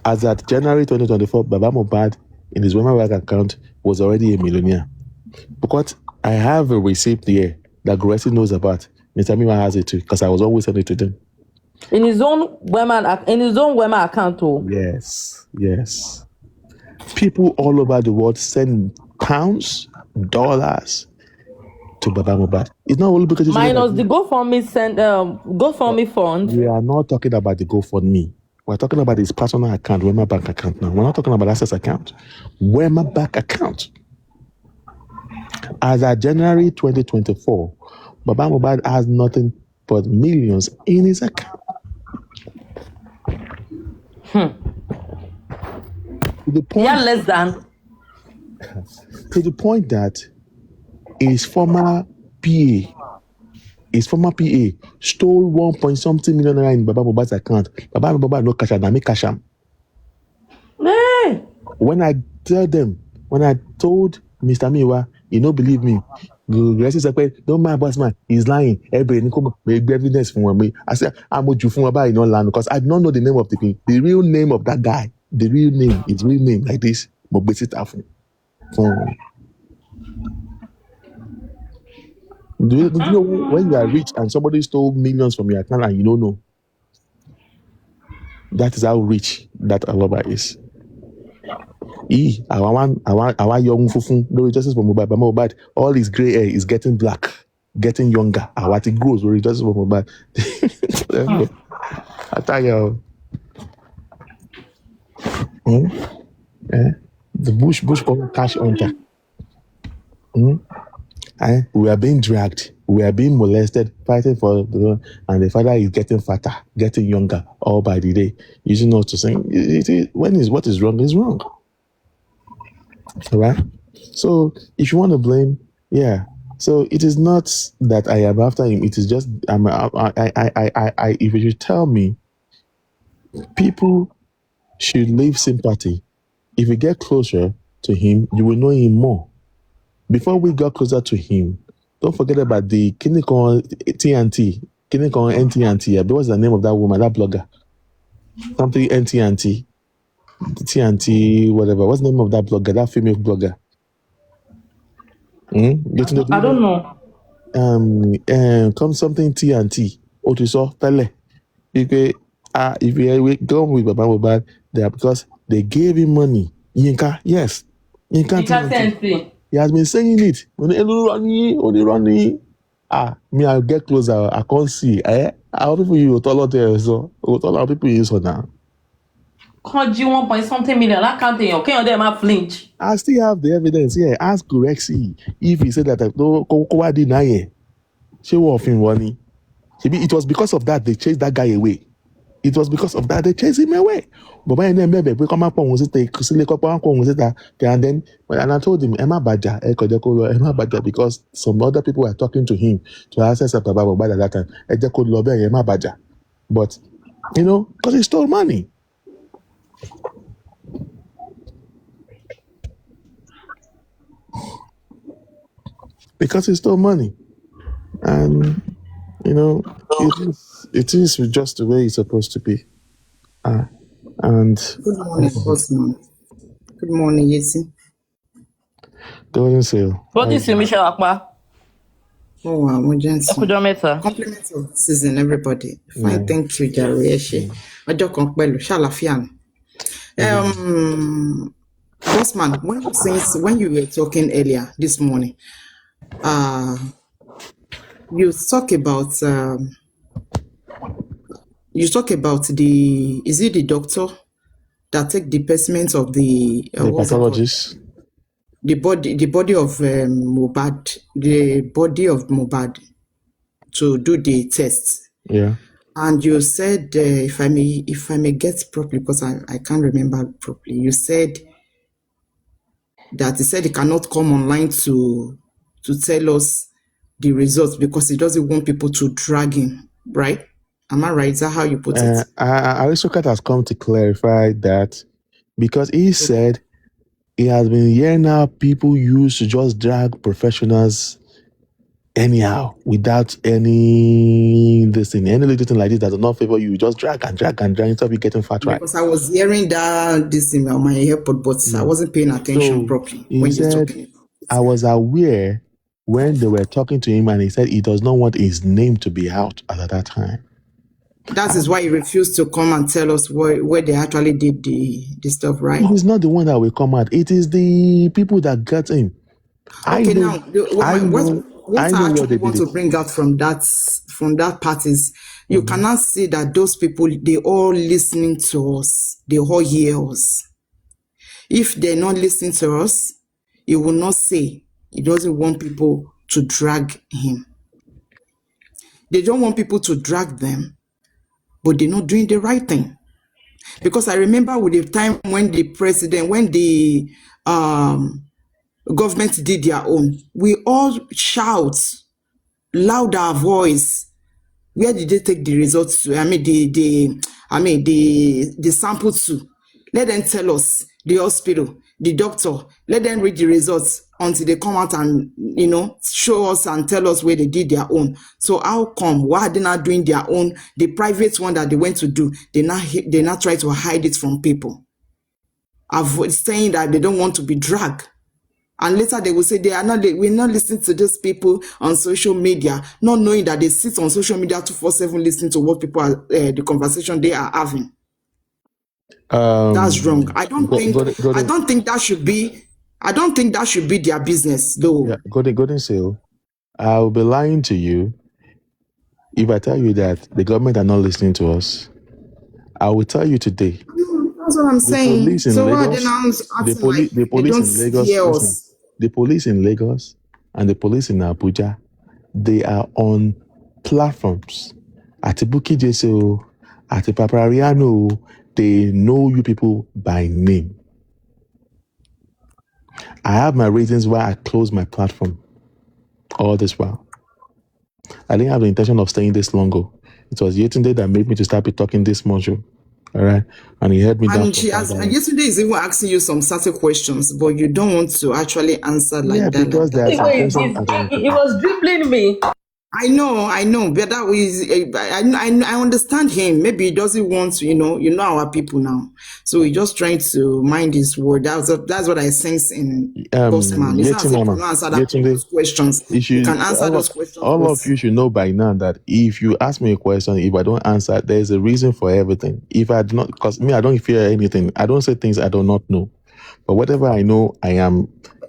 As at January 2024, Baba Mohbad in his Wema Bank account was already a millionaire. Because I have a receipt here that Gracie knows about. Mr. Mima has it too, because I was always sending it to them. In his own Wema account too. Yes. People all over the world send pounds, dollars to Baba Mohbad. It's not only because minus the GoFundMe fund. We are not talking about the GoFundMe. We're talking about his personal account, Wema Bank account now. We're not talking about Access account. Wema Bank account. As of January 2024, Baba Mohbad has nothing but millions in his account. To the point, less than. To the point that his former PA stole 1.something million naira in Baba Mohbad's account. Baba Mohbad no cash and me cash him. Hey. When I told Mr. Miwa, you don't believe me. Don't mind boss man, he's lying. Everybody come make evidence for me. I said, I'm with you from about in land because I do not know the name of the thing. The real name of that guy, his real name like this. Do you know when you are rich and somebody stole millions from your account and you don't know? That is how rich that Aloba is. Our young fufun, no justice for Mohbad. All his gray hair is getting black, getting younger. Our it grows, no justice for Mohbad. I tell you, the bush called cash hunter. We are being dragged. We are being molested, fighting for the and the father is getting fatter, getting younger, all by the day. Using us to saying, what is wrong is wrong. All right? So if you want to blame, so it is not that I am after him. It is just if you should tell me, people should leave sympathy. If you get closer to him, you will know him more. Before we got closer to him, don't forget about the Kinikon TNT, Kinikon NTNT. What's the name of that woman, that blogger? Something NTNT, TNT, whatever. What's the name of that blogger, that female blogger? I don't know. Come something TNT. Otiso Pele. If you go with Baba Mohbad, because they gave him money. Yinka, yes. Yinka TNT. He has been saying it. Only running. Me, I'll get closer. I can't see. How people you told there so? How people use for now? Can't you 1.something million? I can't think. Okay, on them I flinch. I still have the evidence. Yeah, ask Rexy if he said that no deny. She was offering money. It was because of that they chased that guy away. It was because of that they chased him away. But when we come up and then and I told him Emma Badja, because some other people were talking to him to access a Baba Mohbad at that time. Emma Badja. But because he stole money. Because he stole money. And it is just the way it's supposed to be. And good morning, Bossrat. Good morning, Yesi. Golden Seal. What is your Michelle Akpa? Oh, I'm just compliments of the season, everybody. Fine, thank you, Jerry. I just compare Shalafian. Bossman, when you were talking earlier this morning, you talk about is it the doctor that take the specimens of the pathologist? the body of Mohbad, to do the test. Yeah. And you said, if I may get properly, because I can't remember properly, you said that he said he cannot come online to tell us the results because he doesn't want people to drag him, right? Am I right? Is that how you put it? Aristocrat has come to clarify that because he said he has been hearing now people used to just drag professionals anyhow without any this thing, any little thing like this that does not favor you. Just drag instead of you getting fat right. Because I was hearing that this thing on my AirPod, but I wasn't paying attention properly when he you're said, talking. I was aware when they were talking to him and he said he does not want his name to be out at that time. That is why he refused to come and tell us where they actually did the stuff, right? It is not the one that will come out. It is the people that got him. Okay, now what I actually want to bring out from that part is you cannot see that those people, they all listening to us, they all hear us. If they're not listening to us, he will not say he doesn't want people to drag him. They don't want people to drag them, but they're not doing the right thing. Because I remember with the time when the government did their own, we all shout loud our voice. Where did they take the results to? The sample to. Let them tell us, the hospital, the doctor, let them read the results until they come out and, show us and tell us where they did their own. So how come, why are they not doing their own, the private one that they went to do, they not try to hide it from people? Avoid saying that they don't want to be dragged. And later they will say we're not listening to these people on social media, not knowing that they sit on social media 24/7 listening to what people are, the conversation they are having. That's wrong. I don't think that should be their business, though. Yeah, Golden Seal, I'll be lying to you if I tell you that the government are not listening to us. I will tell you today. That's what I'm saying. The police in Lagos and the police in Abuja, they are on platforms. At Ibuki Jeso, at Papariano, they know you people by name. I have my reasons why I closed my platform all this while. I didn't have the intention of staying this long ago. It was Yetunde that made me to start talking this much. All right, and he heard me down. And yesterday is even asking you some certain questions, but you don't want to actually answer like that. Because he was dribbling me. I know, but that is, I understand him. Maybe he doesn't want to, our people now. So he's just trying to mind his word. That's what I sense in Bossman. It's not those questions. You can answer those questions. All of you should know by now that if you ask me a question, if I don't answer, there's a reason for everything. If I do not, because me, I don't fear anything. I don't say things I do not know. But whatever I know, I am.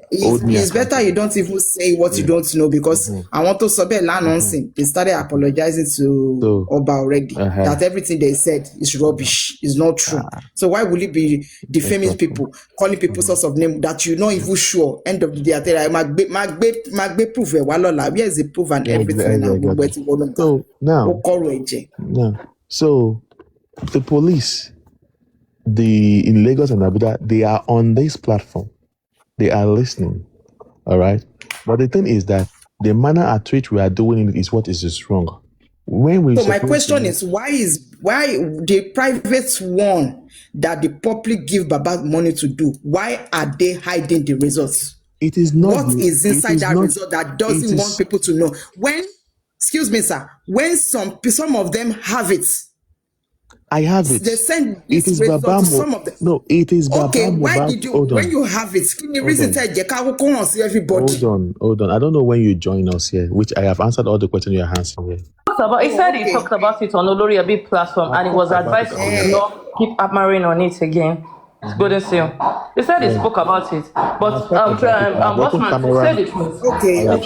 It's better you don't even say what you don't know, because I want to submit nonsense. They started apologizing to Oba already that everything they said is rubbish, is not true. So why will it be defaming people, calling people sorts of name that you're not even sure? End of the day, I tell you, magbe proof. Where is the proof and everything now? So the police, in Lagos and Abuja, they are on this platform. They are listening, all right? But the thing is that the manner at which we are doing it is what is wrong. So my question is, why the private one that the public give Baba money to do, why are they hiding the results? It is not. What is inside that result that doesn't want people to know? Excuse me, sir, when some of them have it, I have it. They send this result to some of them. No, it is Baba. Okay, why did you, when you have it, can you reason tell everybody? Hold on. I don't know when you join us here, which I have answered all the questions you are answering here. He said he talked about it on Olori Abi platform, and he was advised to not keep hammering on it again. It's Golden Seal. He said he spoke about it, but Bossman said it was. Okay. I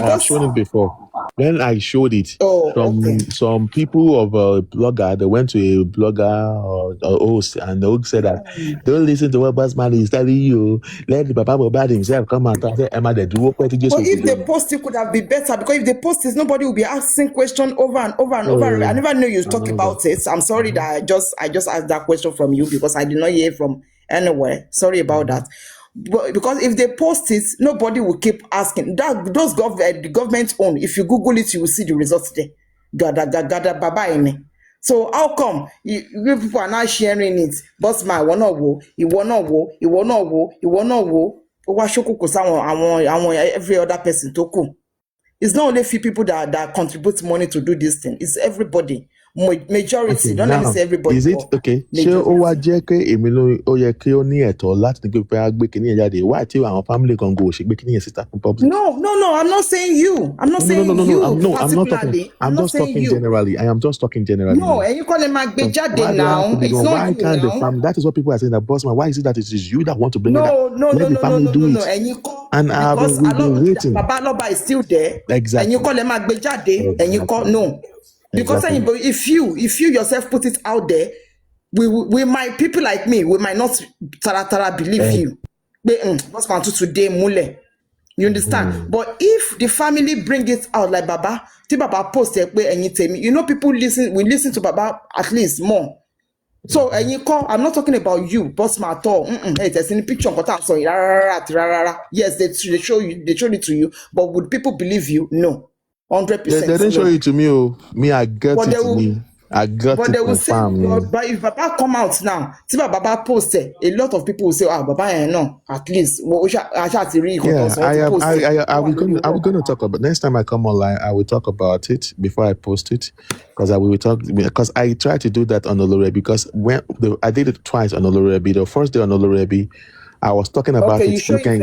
have shown it before. when I showed it, Oh, okay. some people of a blogger, they went to a blogger or host, and the host said that don't listen to what Bossman is telling you. Let the Papa Mohbad himself come and talk. Say, Emma, they do what just But if they post, it could have been better, because if they post it, nobody will be asking question over and over and over. I never knew you talk about it. I'm sorry that I just asked that question from you, because I did not hear from anywhere. Sorry about that. But because if they post it, nobody will keep asking. That those the government own. If you Google it, you will see the results there. Gada baba ini. So how come you people are not sharing it? Boss man, ìwọ náà wò, ìwọ náà wò, ìwọ náà wò, ìwọ náà wò. Ó wá ṣókùnkùn sáwọn àwọn every other person tó kù. It's not only few people that contribute money to do this thing. It's everybody. Majority. Okay, Don't let me now, say everybody. is it But okay? Ṣé ó wá jẹ́ pé èmi ló ó yẹ kí ó ní ẹ̀tọ́ láti ní pé a gbé kíní yẹn jáde? Why tí àwọn family kan go ṣe gbé kíní yẹn síta fún public? No. I'm not saying you. I'm not No, saying you I'm not talking. particularly. I'm not just saying talking you. generally. I am just talking generally. No, and you call him Magbe So Jade why do I have to now. be It's going? not Why you can't the now. family? That is what people are saying. That Bossman, why is it that it is you that want to bring it up? No. Let the family do it. And you call And because we've been waiting. Baba Loba is still there. Exactly. And you call him Magbe Jade. And you call no. Because Exactly. if you yourself put it out there, we might, people like me, we might not tara believe you. What's going to today mule? You understand? But if the family bring it out like Baba, Baba post it and you tell me, you know, people we listen to Baba at least more. So and you call, I'm not talking about you, Bossman at all. Hey, there's any picture of I'm sorry. Yes, they show it to you, but would people believe you? No. 100%. They didn't show it to me. Oh, me, I got But it they to will, me. I got but it they will say, confirmed. but if Baba come out now, see what Baba post it, a lot of people will say, Baba, no, at least. Yeah, I was gonna talk about next time I come online. I will talk about it before I post it, because because I tried to do that on Olorebi, because I did it twice on Olorebi. The first day on Olorebi, I was talking about Okay, it. you show it at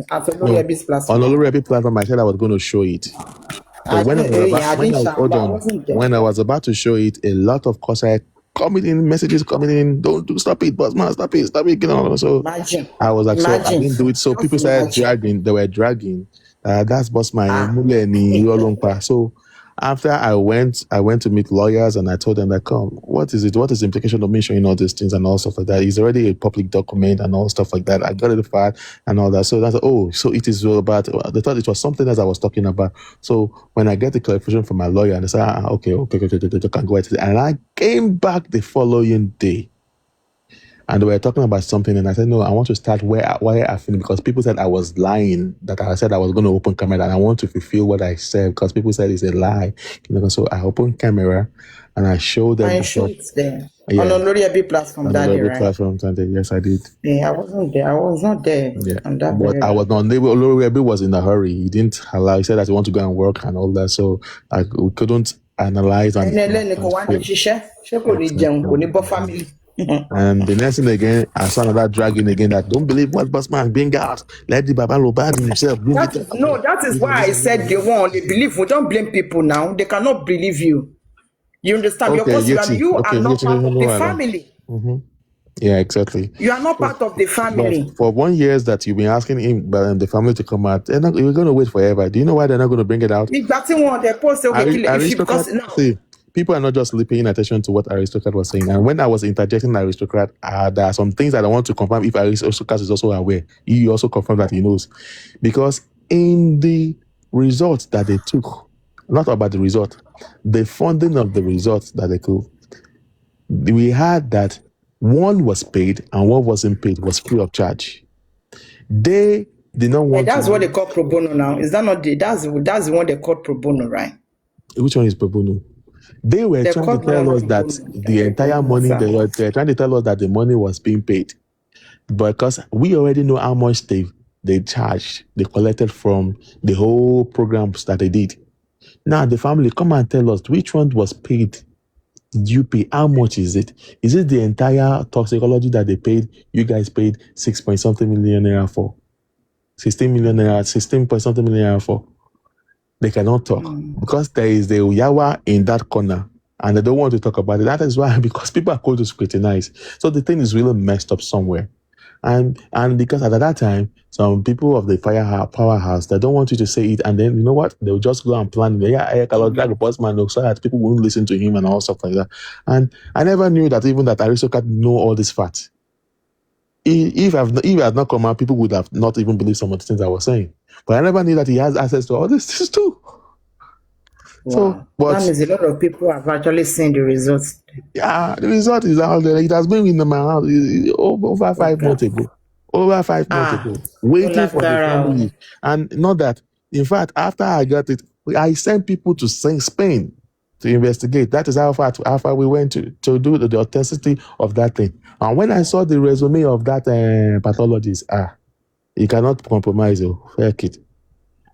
Olorebi's platform. On Olorebi platform, I said I was going to show it. But when I was about to show it, a lot of course messages coming in, don't stop it, Bossman, stop it, you know. So Imagine. I was like, so I didn't do it. So Just people started dragging, they were dragging. That's Bossman. So after I went to meet lawyers, and I told them that, come, what is it? What is the implication of me showing all these things and all stuff like that? It's already a public document and all stuff like that. I got it filed and all that. So that's so it is all about. They thought it was something else I was talking about. So when I get the clarification from my lawyer, and they said, okay, can go ahead. And I came back the following day, and they were talking about something, and I said, no, I want to start where I finished, because people said I was lying, that I said I was going to open camera, and I want to fulfill what I said, because people said it's a lie. So I opened camera, and I showed them. I showed it there. Yeah. On Olorebi platform that day, right? Platform Sunday. Yes, I did. Yeah, I wasn't there. I was not there. Yeah. But I was not. Olorebi was in a hurry. He didn't allow. He said that he wanted to go and work and all that. So we couldn't analyze. And the next thing again, I saw another dragging again that don't believe what Bossman being out. Let the Baba Mohbad himself. That is why I said they believe. We don't blame people now. They cannot believe you. You understand? Okay, because you are not part of the family. Mm-hmm. Yeah, exactly. You are not part of the family. But for 1 year that you've been asking him, the family to come out, we're going to wait forever. Do you know why they're not going to bring it out? See, people are not just paying attention to what Aristocrat was saying. And when I was interjecting Aristocrat, there are some things that I want to confirm if Aristocrat is also aware. He also confirmed that he knows. Because in the results that they took, not about the result, the funding of the results that they took, we had that one was paid and one wasn't paid was free of charge. They did not want. That's what they call pro bono now. Is that not that's the one they call pro bono, right? Which one is pro bono? They were trying to tell us that the entire money, they were trying to tell us that the money was being paid. Because we already know how much they charged, they collected from the whole programs that they did. Now the family come and tell us which one was paid. Did you pay? How much is it? Is it the entire toxicology that they paid? You guys paid 6-point-something million naira for. 16 million naira, 16-point-something million naira for. They cannot talk because there is the Yawa in that corner and they don't want to talk about it. That is why, because people are going to scrutinize. So the thing is really messed up somewhere. And because at that time, some people of the powerhouse that don't want you to say it, and then you know what? They'll just go and plan. I cannot drag the postman so that people won't listen to him and all stuff like that. And I never knew that even that aristocrat know all this facts. If I had not come out, people would have not even believed some of the things I was saying. But I never knew that he has access to all this too. Wow. So, but that means a lot of people have actually seen the results. yeah, the result is out there. It has been in my house over 5 months ago. Over 5 months ago, waiting for the family. And not that, in fact, after I got it, I sent people to Spain to investigate. That is how far we went to do the authenticity of that thing. And when I saw the resume of that pathologist, you cannot compromise. Fuck it.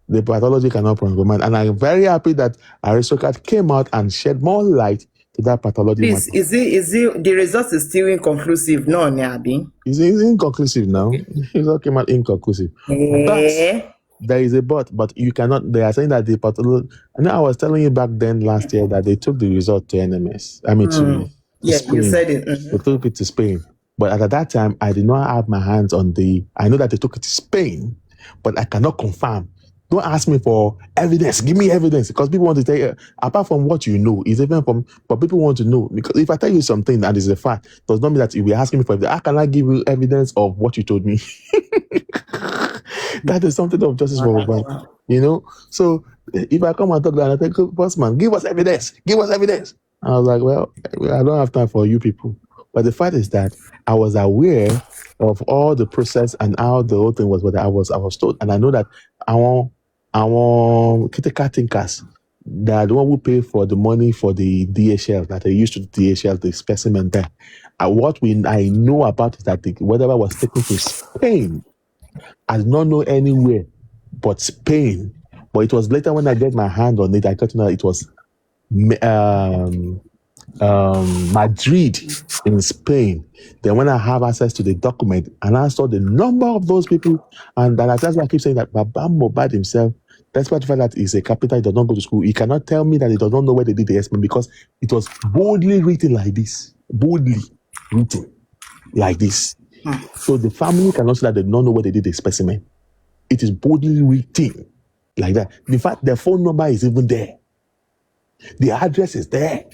The pathology cannot compromise. And I'm very happy that Aristocrat came out and shed more light to that pathology. Please, is it the result is still inconclusive? No, Niabi. It's inconclusive now. Okay. It's all came out inconclusive. But there is a but you cannot. They are saying that the pathology. I know I was telling you back then last year that they took the result to NMS. I mean to Spain. You said it. They took it to Spain. But at that time, I did not have my hands on I know that they took it to Spain, but I cannot confirm. Don't ask me for evidence. Give me evidence, because people want to tell you, apart from what you know, is even but people want to know. Because if I tell you something and it's a fact, does not mean that you'll be asking me for evidence. How can I give you evidence of what you told me? That is something of justice for everybody, you know. So if I come and talk that, I think, bossman, give us evidence. Give us evidence. I was like, well, I don't have time for you people. But the fact is that I was aware of all the process and how the whole thing was. But I was told, and I know that I want critical thinkers that the one who pay for the money for the DHL that they used to DHL the specimen there. And I know about is that whatever was taken to Spain, I did not know anywhere but Spain. But it was later when I get my hand on it, I got to know it was Madrid in Spain. Then when I have access to the document and I saw the number of those people, and that's why I keep saying that Baba Mohbad himself, despite the fact that he's a carpenter, he does not go to school, he cannot tell me that he does not know where they did the experiment, because it was boldly written like this. Boldly written like this. So the family cannot say that they don't know where they did the specimen. It is boldly written like that. In fact, the phone number is even there. The address is there.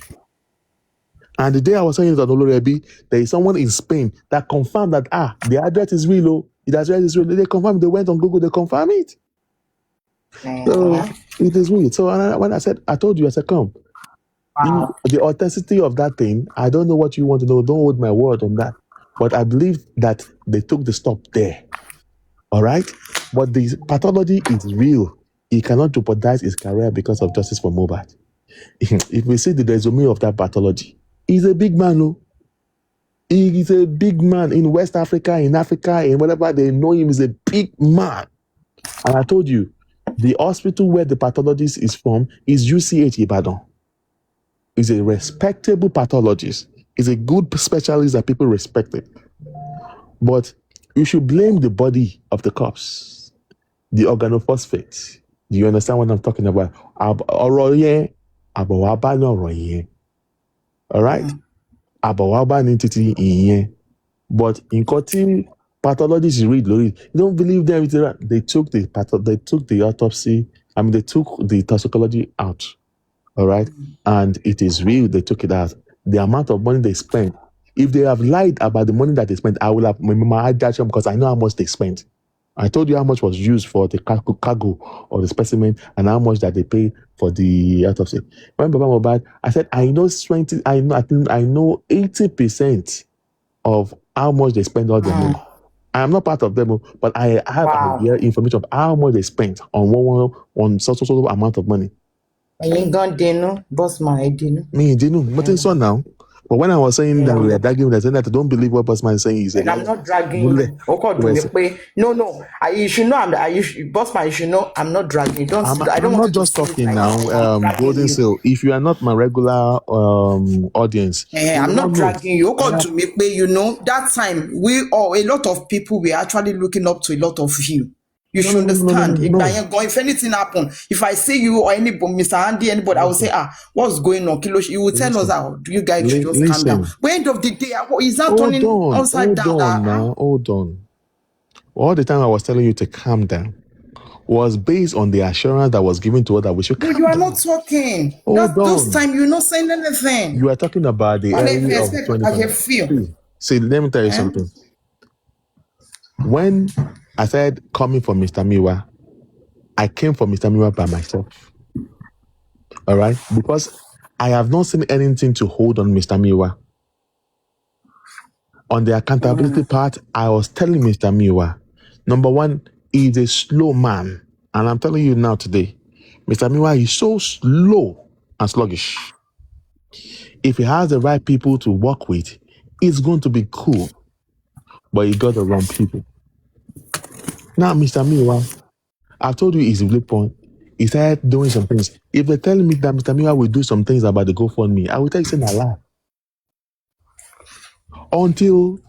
And the day I was saying it on Olorebi, there is someone in Spain that confirmed that the address is real. The address is real. They confirmed. They went on Google. They confirmed it. So it is real. So when I told you, I said, come. The authenticity of that thing, I don't know what you want to know. Don't hold my word on that. But I believe that they took the stop there. All right? But the pathology is real. He cannot jeopardize his career because of justice for Mohbad. If we see the resume of that pathology, he's a big man, no? He is a big man in West Africa, in Africa, in whatever they know him is a big man. And I told you, the hospital where the pathologist is from is UCH Ibadan. He's a respectable pathologist. He's a good specialist that people respect it. But you should blame the body of the corpse, the organophosphate. Do you understand what I'm talking about? All right? Abawaba entity in. But in cutting pathologists read, you don't believe them. They took the autopsy. They took the toxicology out. All right, and it is real. They took it out. The amount of money they spent. If they have lied about the money that they spent, I will have my judgment because I know how much they spent. I told you how much was used for the cargo of the specimen and how much that they paid for the autopsy. When Baba Mohbad, I said I know 80% of how much they spend all their money. I am not part of them, but I have information of how much they spent on such amount of money. You gone dinner, Bossman, I didn't. Me, didn't. But it's so now. But when I was saying that we are dragging, I said that I don't believe what Bossman is saying. And I'm not dragging you. No. You should know. Bossman, you should know. I'm not dragging. I'm not just talking now. Golden Seal. If you are not my regular audience, I'm not dragging you. To me, that time a lot of people were actually looking up to a lot of you. You should understand. If anything happen, if I see you or anybody, Mr. Andy, anybody, I will say, what's going on? You will tell us how. You guys should just calm down. But end of the day, is that turning upside down? Hold all the time I was telling you to calm down was based on the assurance that was given to us that we should But calm you are down. not talking. Hold Those on. time you're not saying anything. You are talking about the And if early you of expect I 2020. can feel. See, let me tell you something. When I started coming for Mr. Miwa, I came for Mr. Miwa by myself. All right? Because I have not seen anything to hold on Mr. Miwa. On the accountability part, I was telling Mr. Miwa, number one, he's a slow man. And I'm telling you now today, Mr. Miwa is so slow and sluggish. If he has the right people to work with, it's going to be cool. But he got the wrong people. Now, Mr. Miwa, I've told you his flip point. He started doing some things. If they're telling me that Mr. Miwa will do some things about the GoFundMe, I will tell you saying a lie. Until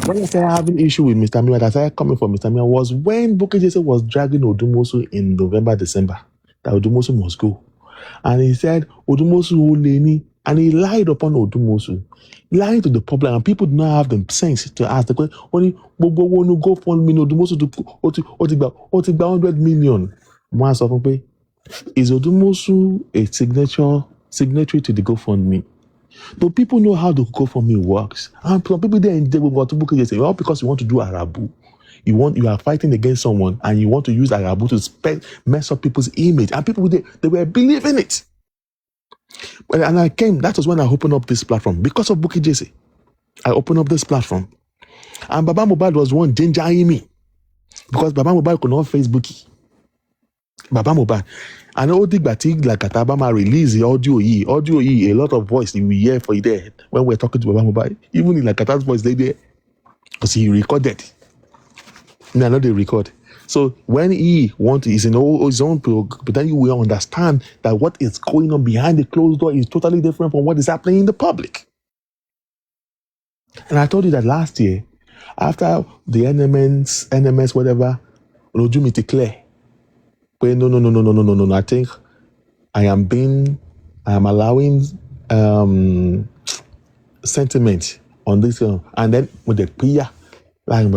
when I started having issue with Mr. Miwa, that I started coming for Mr. Miwa was when Bukky Jesse was dragging Odumosu in November, December. That Odumosu must go. And he said, Odumosu Oleni, and he lied upon Odumosu, lying to the public, and people do not have the sense to ask the question. Only go fund me, Odumosu to 100 million. Once of them, is Odumosu a signatory to the GoFundMe? But people know how the GoFundMe works. And some people there will go to book it, say, well, because you want to do Arabu. You are fighting against someone and you want to use Arabu to mess up people's image. And people, they were believing it. And I came, that was when I opened up this platform. Because of Bukky Jesse, I opened up this platform. And Baba Mohbad was one gingering me. Because Baba Mohbad could not face Bukky. Baba Mohbad. And all the batik like Katabama release the audio, a lot of voice we hear for you there when we're talking to Baba Mohbad. Even in like Kata's voice, they there. Because he recorded. No, they record. So when he wants his own but then you will understand that what is going on behind the closed door is totally different from what is happening in the public. And I told you that last year, after the NMS, whatever, Rojumi declare, well, no. I think I am allowing sentiment on this, and then with the Pia. And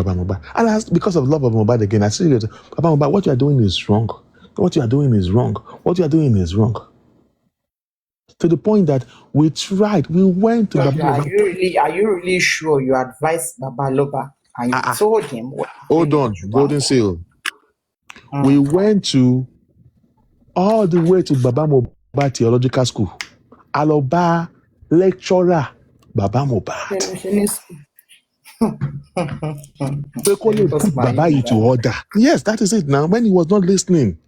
because of love of Mohbad again, I see that Baba Mohbad, what you are doing is wrong. What you are doing is wrong. What you are doing is wrong. To the point that we tried, we went to Baba Mohbad. Are you really sure you advised Baba Loba and you told him what? Hold on, Golden Seal. We went to all the way to Baba Mohbad Theological School. Aloba lecturer Baba Mohbad. They put Baba into order. Yes, that is it now. When he was not listening,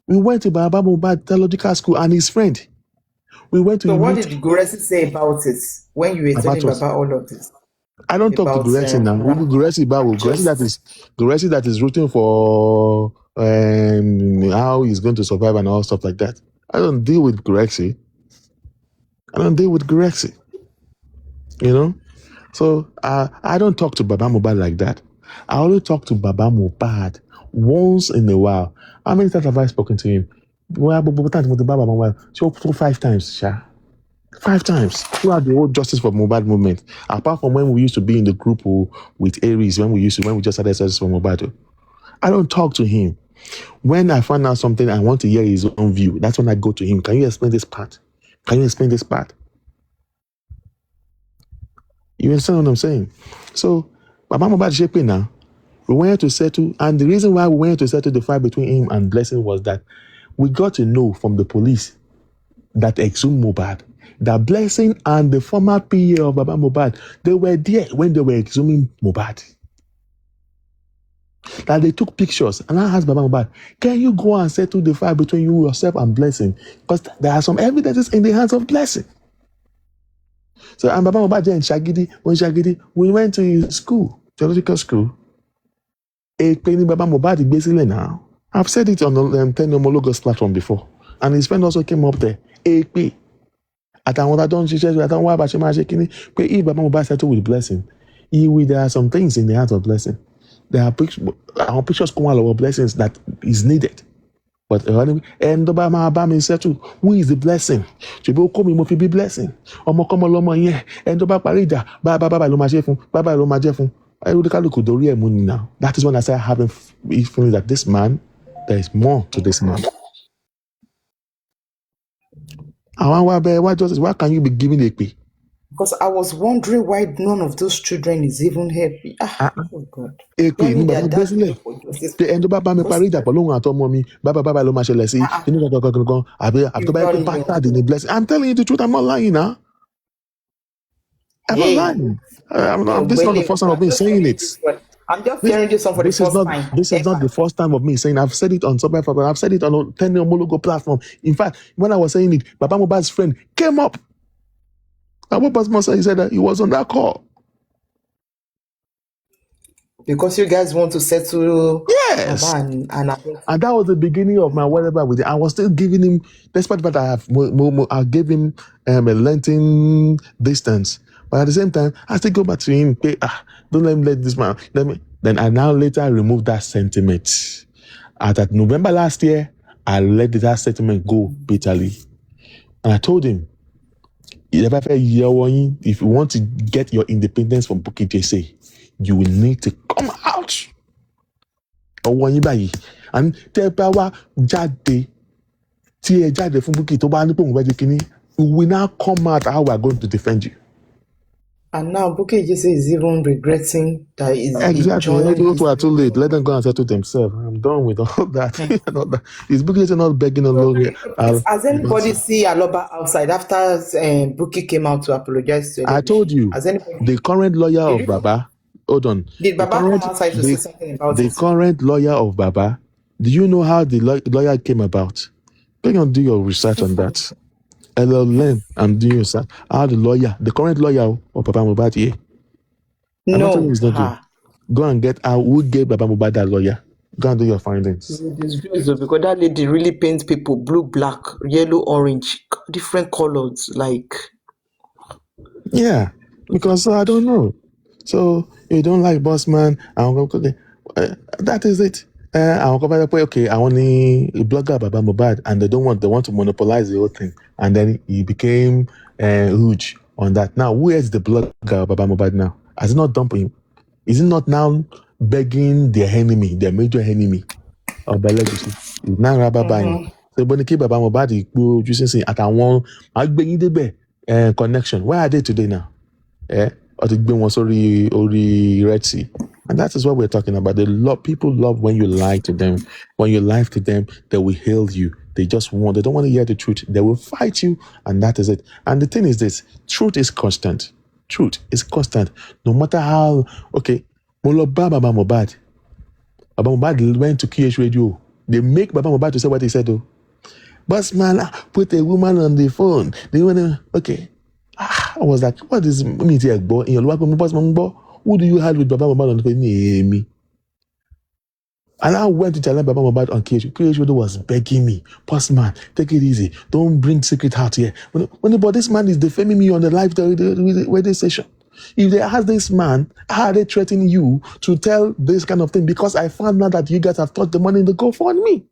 we went to Baba Mohbad Theological School and his friend. We went to. So what did Guresi say about it when you were telling Baba all of this? I don't talk to Guresi now. Guresi that is rooting for how he's going to survive and all stuff like that. I don't deal with Guresi. You know? So I don't talk to Baba Mohbad like that. I only talk to Baba Mohbad once in a while. How many times have I spoken to him? Well, 5 times, Sha. 5 times throughout the whole Justice for Mohbad movement. Apart from when we used to be in the group with Aries, when we just started Justice for Mohbad. I don't talk to him. When I find out something, I want to hear his own view. That's when I go to him. Can you explain this part? You understand what I'm saying? So, Baba Mohbad shaping now. We wanted to settle, and the reason why we wanted to settle the fight between him and Blessing was that we got to know from the police that exhumed Mohbad, that Blessing and the former PA of Baba Mohbad, they were there when they were exhuming Mohbad. That they took pictures, and I asked Baba Mohbad, can you go and settle the fight between yourself and Blessing? Because there are some evidences in the hands of Blessing. So, and Baba Mohbad in Shagidi, we went to his school, theological school. Baba Mohbad basically now. I've said it on the 10 homologous platform before. And his friend also came up there. At another don't if Baba Mohbad settled with Blessing, there are some things in the heart of Blessing. There are pictures come out of blessings that is needed. But and Obama settle. Who is the blessing? Be blessing. And Baba lo ma je fun. Now, that is when I started having feeling that this man, there is more to this man. Why justice? Why can you be giving a pay? Because I was wondering why none of those children is even happy. Oh God. Èpè ní bàbá gbé sílẹ̀. Ṣé ẹni tó bá mi parí ìjà pẹ̀lú òun àtọmọ mi bàbá ló máa ṣẹlẹ̀ sí inú kankan àbí tó bá yẹ kó bastard ní blessing. I'm telling you the truth, I'm not lying now. I'm not lying. This is not the first time of me saying it. I'm just hearing this one for the first time. This is not the first time of me saying. I've said it on Subway, I've said it on a 10 Homologo platform. In fact, when I was saying it, Baba Mohbad's friend came up. And what Pastor Musa, he said that he was on that call. Because you guys want to settle. Yes. And that was the beginning of my whatever with it. I was still giving him, despite that I gave him a lengthy distance. But at the same time, I still go back to him. Don't let this man. Then I now later removed that sentiment. At November last year, I let that sentiment go bitterly. And I told him, if you want to get your independence from Bukky Jesse, you will need to come out. And tell power Jade, Jade from Bukky to Bukky, we will now come out how we are going to defend you. And now Bukky Jesse is even regretting that exactly. Those who are too late, let them go and settle themselves. I'm done with all that. Is Bukky Jesse not begging alone? Has anybody seen Aloba outside after Bukky came out to apologize to him? I told you, the current lawyer of Baba. Hold on. Did Baba come outside to say something about the current lawyer of Baba? Do you know how the lawyer came about? Go and do your research on that. LLM, I'm doing research. How the current lawyer of Baba Mohbad here? No. Go and get out who gave Baba Mohbad that lawyer. Go and do your findings. Because that lady really paints people blue, black, yellow, orange, different colors. Like. Yeah, because I don't know. So you don't like Bossman? That is it. Okay, I want a blogger Baba Mohbad, and they want to monopolize the whole thing, and then he became huge on that. Now, who is the blogger Baba Mohbad now? Has it not dumped him? Is it not now begging their enemy, their major enemy, of legacy? It's now rather buying. So when they keep Baba Mohbad, you see at one, I'll bring the connection. Where are they today now? Or to bring one sorry Red Sea. And that is what we're talking about. People love when you lie to them. When you lie to them, they will hail you. They don't want to hear the truth. They will fight you, and that is it. And the thing is this, truth is constant. Truth is constant. No matter how, okay, Baba Mohbad went to KH Radio. They make Baba Mohbad to say what he said though. Boss man, put a woman on the phone. They want to, okay. I was like, what is me here, boy? In your boss man, who do you have with Baba Mohbad on the phone? Me. And I went to tell Baba Mohbad on KH. KH was begging me, boss man, take it easy. Don't bring secret out here. But this man is defaming me on the live radio station. If they ask this man, how are they threatening you to tell this kind of thing? Because I found out that you guys have touched the money in the GoFundMe.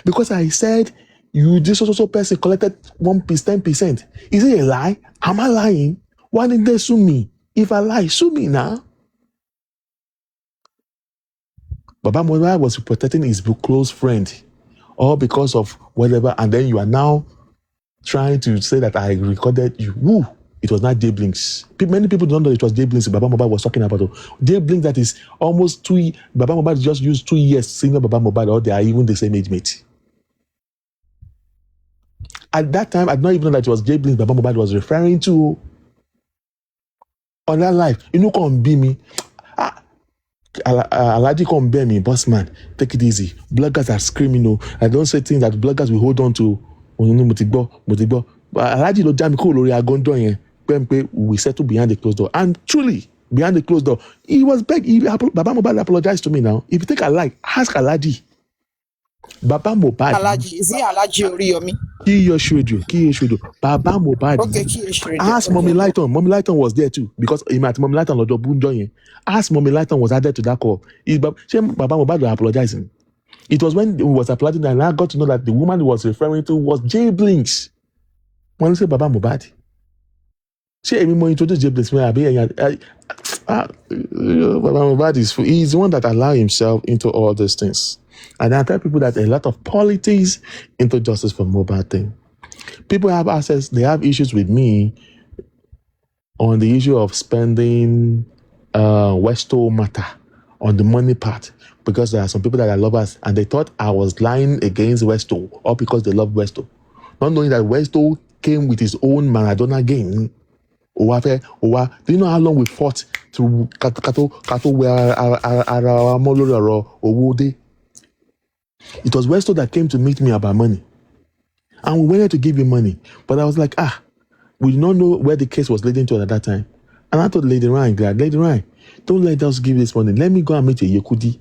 Because I said, this also person collected 10%. Is it a lie? Am I lying? Why didn't they sue me? If I lie, sue me now. Baba Mohbad was protecting his close friend, all because of whatever, and then you are now trying to say that I recorded you. Woo! It was not Jay Blinks. Many people don't know it was Jay Blinks Baba Mohbad was talking about. Jay Blinks, that is almost 2 years. Baba Mohbad just used 2 years senior Baba Mohbad, or they are even the same age mate. At that time, I did not even know that it was Jay Blinks Baba Mohbad was referring to on that live. You know, come be me. Alaji come bear me, boss man. Take it easy. Bloggers are screaming. No, I don't say things that bloggers will hold on to. But Alaji lo jam ko lori agondo yen. We settle behind the closed door. And truly, behind the closed door, he was begging. Baba Mohbad apologized to me now. If you take a like, ask Alaji. Baba Mohbad. Alaji, is he Alaji Oriyomi? Kiyoshwedu. Baba Mohbad. Okay, Kiyoshwedu. Ask Mommy Lighton. Mommy Lighton was there too. Because Mommy Lighton Lodo Bunjoye. Ask Mommy Lighton was added to that call. Baba Mohbad was apologizing. It was when he was apologizing and I got to know that the woman he was referring to was Jay Blinks. When I say Baba Mohbad. She even more introduced Jay Blinks. Mohbad he's the one that allowed himself into all these things. And I tell people that a lot of politics into justice for Mohbad thing. People have access, they have issues with me on the issue of spending Westo matter on the money part, because there are some people that are lovers and they thought I was lying against Westo or because they love Westo, not knowing that Westo came with his own Maradona game. Do you know how long we fought to it was Westo that came to meet me about money, and we wanted to give him money, but I was like, we did not know where the case was leading to at that time. And I told Lady Ryan, don't let us give this money. Let me go and meet a Yekudi.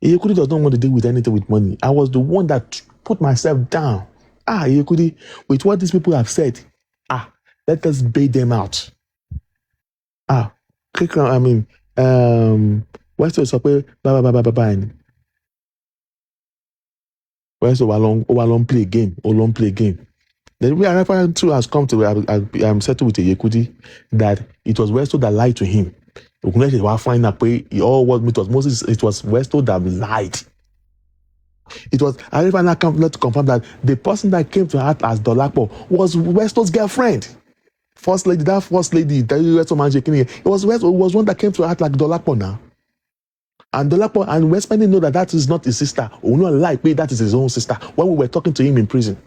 A Yekudi does not want to deal with anything with money. I was the one that put myself down. Yekudi, with what these people have said, let us bait them out. West was up, bye. West long play game, or long play game. Then we are referring to has come to I'm settled with a Yekudi that it was Westo that lied to him. Find out all what it was Moses, it was Westo that lied. It was I never come to confirm that the person that came to act as Dolapo was Westo's girlfriend. First lady, that Westo man shaking here. It was one that came to act like Dolapo now. And Dolapo and Westman know that is not his sister. Or not like me, that is his own sister. When we were talking to him in prison.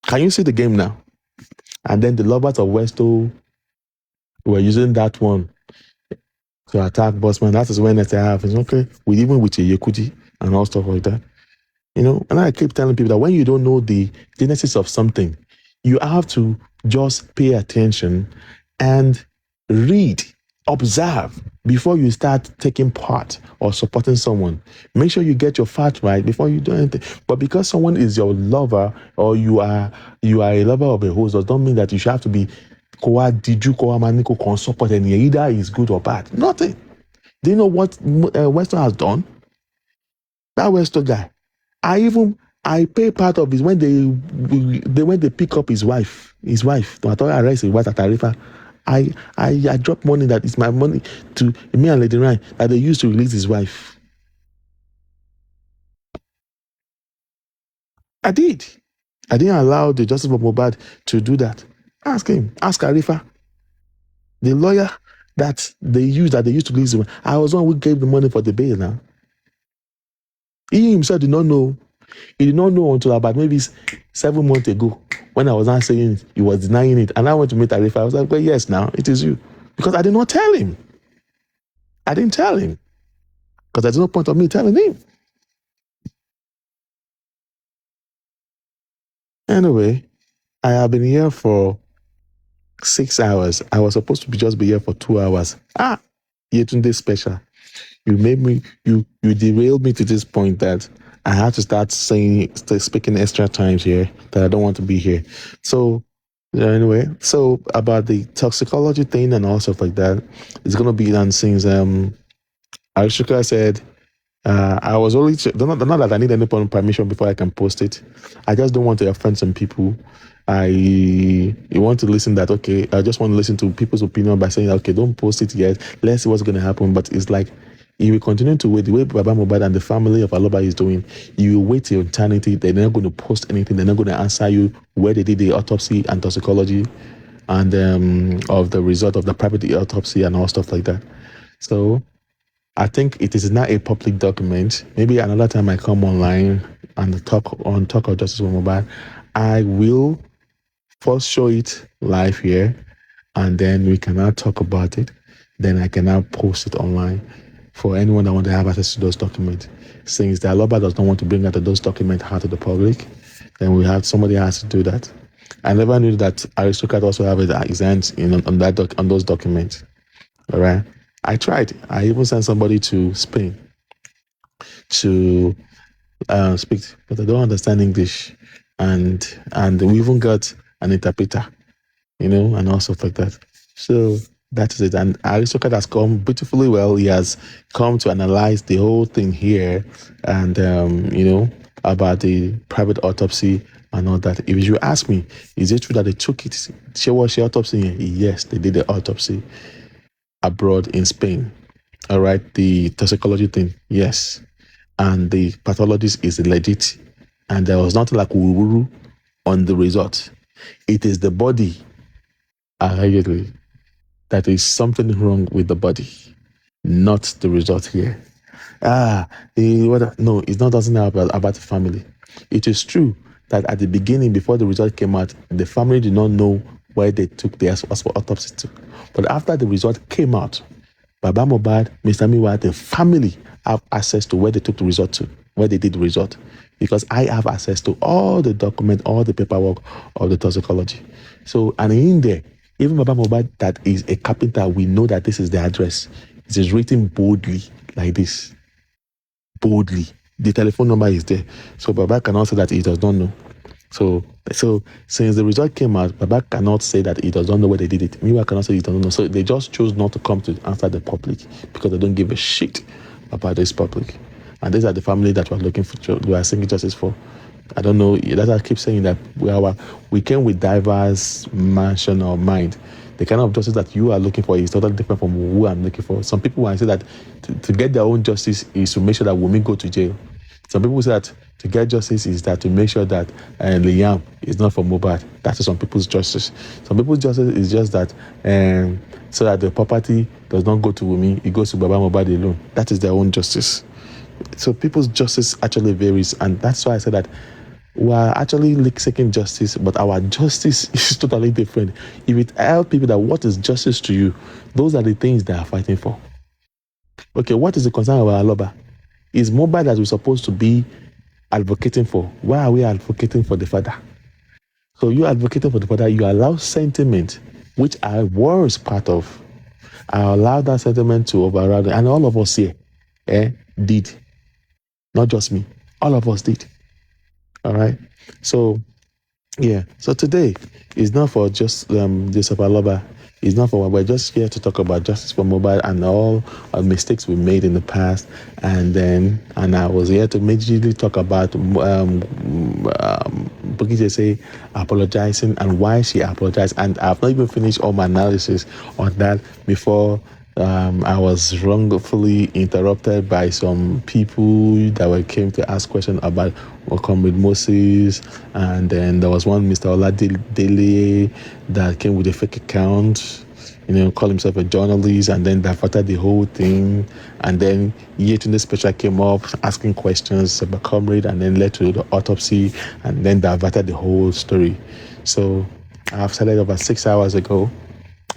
Can you see the game now? And then the lovers of Westo were using that one to attack Bossman. That is when they have, okay, even with a Yekudi and all stuff like that. And I keep telling people that when you don't know the genesis of something, you have to just pay attention and read, observe before you start taking part or supporting someone. Make sure you get your facts right before you do anything. But because someone is your lover or you are a lover of a host, does not mean that you should have to be support and either is good or bad. Nothing. Do you know what Westo has done? That Westo guy, I pay part of his when they pick up his wife. I thought I arrest his wife at Tarifa. I drop money that is my money to me and Lady Ryan that they used to release his wife. I didn't allow the Justice for Mohbad to do that. Ask him. Ask Arifa. The lawyer that they used to release him. I was the one who gave the money for the bail now. He himself did not know. He did not know until about maybe 7 months ago when I was not saying it, he was denying it. And I went to meet Arifa. I was like, well, yes, now it is you. Because I did not tell him. I didn't tell him. Because there's no point of me telling him. Anyway, I have been here for 6 hours. I was supposed to just be here for 2 hours. Yetunde special. You derailed me to this point that I have to start speaking extra times here that I don't want to be here. So anyway, so about the toxicology thing and all stuff like that, it's gonna be done since Arishuka said I was only not that I need any permission before I can post it. I just don't want to offend some people. You want to listen that okay, I just want to listen to people's opinion by saying okay, don't post it yet. Let's see what's gonna happen. But it's like if you continue to wait the way Baba Mohbad and the family of Aloba is doing, you wait till eternity. They're not going to post anything. They're not going to answer you where they did the autopsy and toxicology and of the result of the private autopsy and all stuff like that. So I think it is not a public document. Maybe another time I come online and talk of Justice for Mohbad, I will first show it live here, and then we can now talk about it. Then I can now post it online for anyone that wants to have access to those documents. Since the Aloba does not want to bring out those documents out to the public, then somebody has to do that. I never knew that Aristocrat also have exams on those documents. All right. I tried. I even sent somebody to Spain to speak, but I don't understand English, and we even got an interpreter, and all stuff like that. So that is it. And Aristocrat has come beautifully well. He has come to analyze the whole thing here, and about the private autopsy and all that. If you ask me, is it true that they took it? She was she autopsy? Yes, they did the autopsy abroad in Spain. All right, the toxicology thing, yes, and the pathologist is legit, and there was nothing like wuru on the result. It is the body, allegedly, that is something wrong with the body, not the result here. No, it's not doesn't about the family. It is true that at the beginning, before the result came out, the family did not know where they took their autopsy to. But after the result came out, Baba Mohbad, Mr. Miwa, the family have access to where they took the result to, where they did the result. Because I have access to all the document, all the paperwork of the toxicology. So, and in there, even Baba Mohbad, that is a carpenter, we know that this is the address. It is written boldly like this. Boldly. The telephone number is there. So Baba cannot say that he does not know. So since the result came out, Baba cannot say that he does not know where they did it. Miwa cannot say he doesn't know. So they just chose not to come to answer the public because they don't give a shit about this public. And these are the family that we're looking for, we are seeking justice for. I don't know, that I keep saying that we came with diverse mansion or mind. The kind of justice that you are looking for is totally different from who I'm looking for. Some people want to say that to get their own justice is to make sure that women go to jail. Some people say that to get justice is that to make sure that Liam is not for Mohbad. That is some people's justice. Some people's justice is just that so that the property does not go to Wumi, it goes to Baba Mohbad alone. That is their own justice. So people's justice actually varies, and that's why I said that we are actually seeking justice, but our justice is totally different. If it helps people that what is justice to you, those are the things they are fighting for. Okay, what is the concern of our Aloba? Is Mohbad that we're supposed to be advocating for? Why are we advocating for the father? So you advocating for the father, you allow sentiment, which I was part of. I allowed that sentiment to override, and all of us here did. Not just me. All of us did. All right. So, yeah. So today is not for just this of Aloba. It's not for, we're just here to talk about justice for Mohbad and all mistakes we made in the past. And I was here to majorly talk about Bukije say apologizing and why she apologized. And I've not even finished all my analysis on that before I was wrongfully interrupted by some people that came to ask questions about what come with Moses, and then there was one Mr. Oladele that came with a fake account, called himself a journalist, and then diverted the whole thing, and then Yetunde Special came up asking questions about comrade, and then led to the autopsy, and then diverted the whole story. So I've started about 6 hours ago.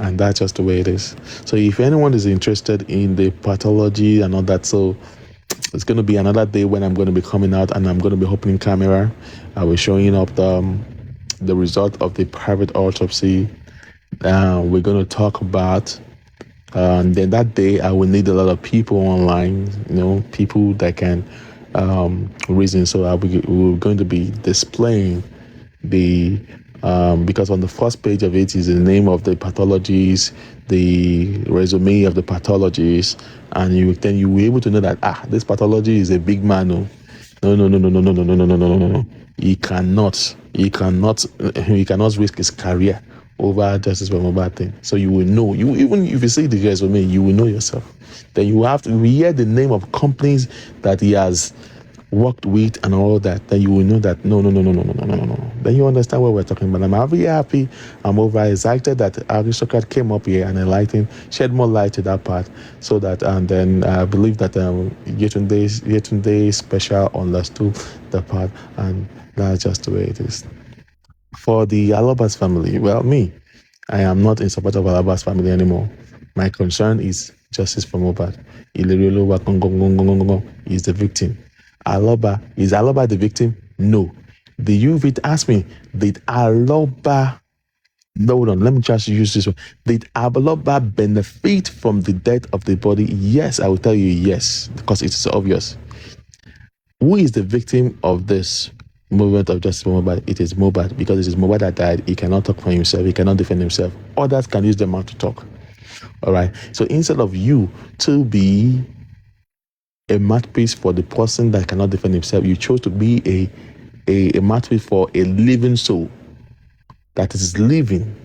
And that's just the way it is. So if anyone is interested in the pathology and all that, so it's going to be another day when I'm going to be coming out and I'm going to be opening camera. I will showing up the result of the private autopsy. We're going to talk about, and then that day I will need a lot of people online, people that can reason. So we're going to be displaying the because on the first page of it is the name of the pathologies, the resume of the pathologies, and you will be able to know that this pathology is a big man. No. He cannot risk his career over justice for Mohbad thing. So you will know. You even if you see the resume, you will know yourself. Then you have to hear the name of companies that he has worked with and all that, then you will know that no. Then you understand what we're talking about. I'm very happy. I'm over excited that Aristocrat came up here and enlightened, shed more light to that part, so that and then I believe that Yetunde Special understood the part, and that's just the way it is. For the Alobas family, well, I am not in support of Alobas family anymore. My concern is justice for Mohbad. Ileriolo is the victim. Is Aloba the victim? No. If it ask me, did Aloba, hold on, let me just use this one. Did Aloba benefit from the death of the body? Yes, I will tell you yes, because it's obvious. Who is the victim of this movement of justice for Mohbad? It is Mohbad, because it is Mohbad that died. He cannot talk for himself. He cannot defend himself. Others can use their mouth to talk. All right. So instead of you to be a mouthpiece for the person that cannot defend himself, you chose to be a mouthpiece for a living soul that is living,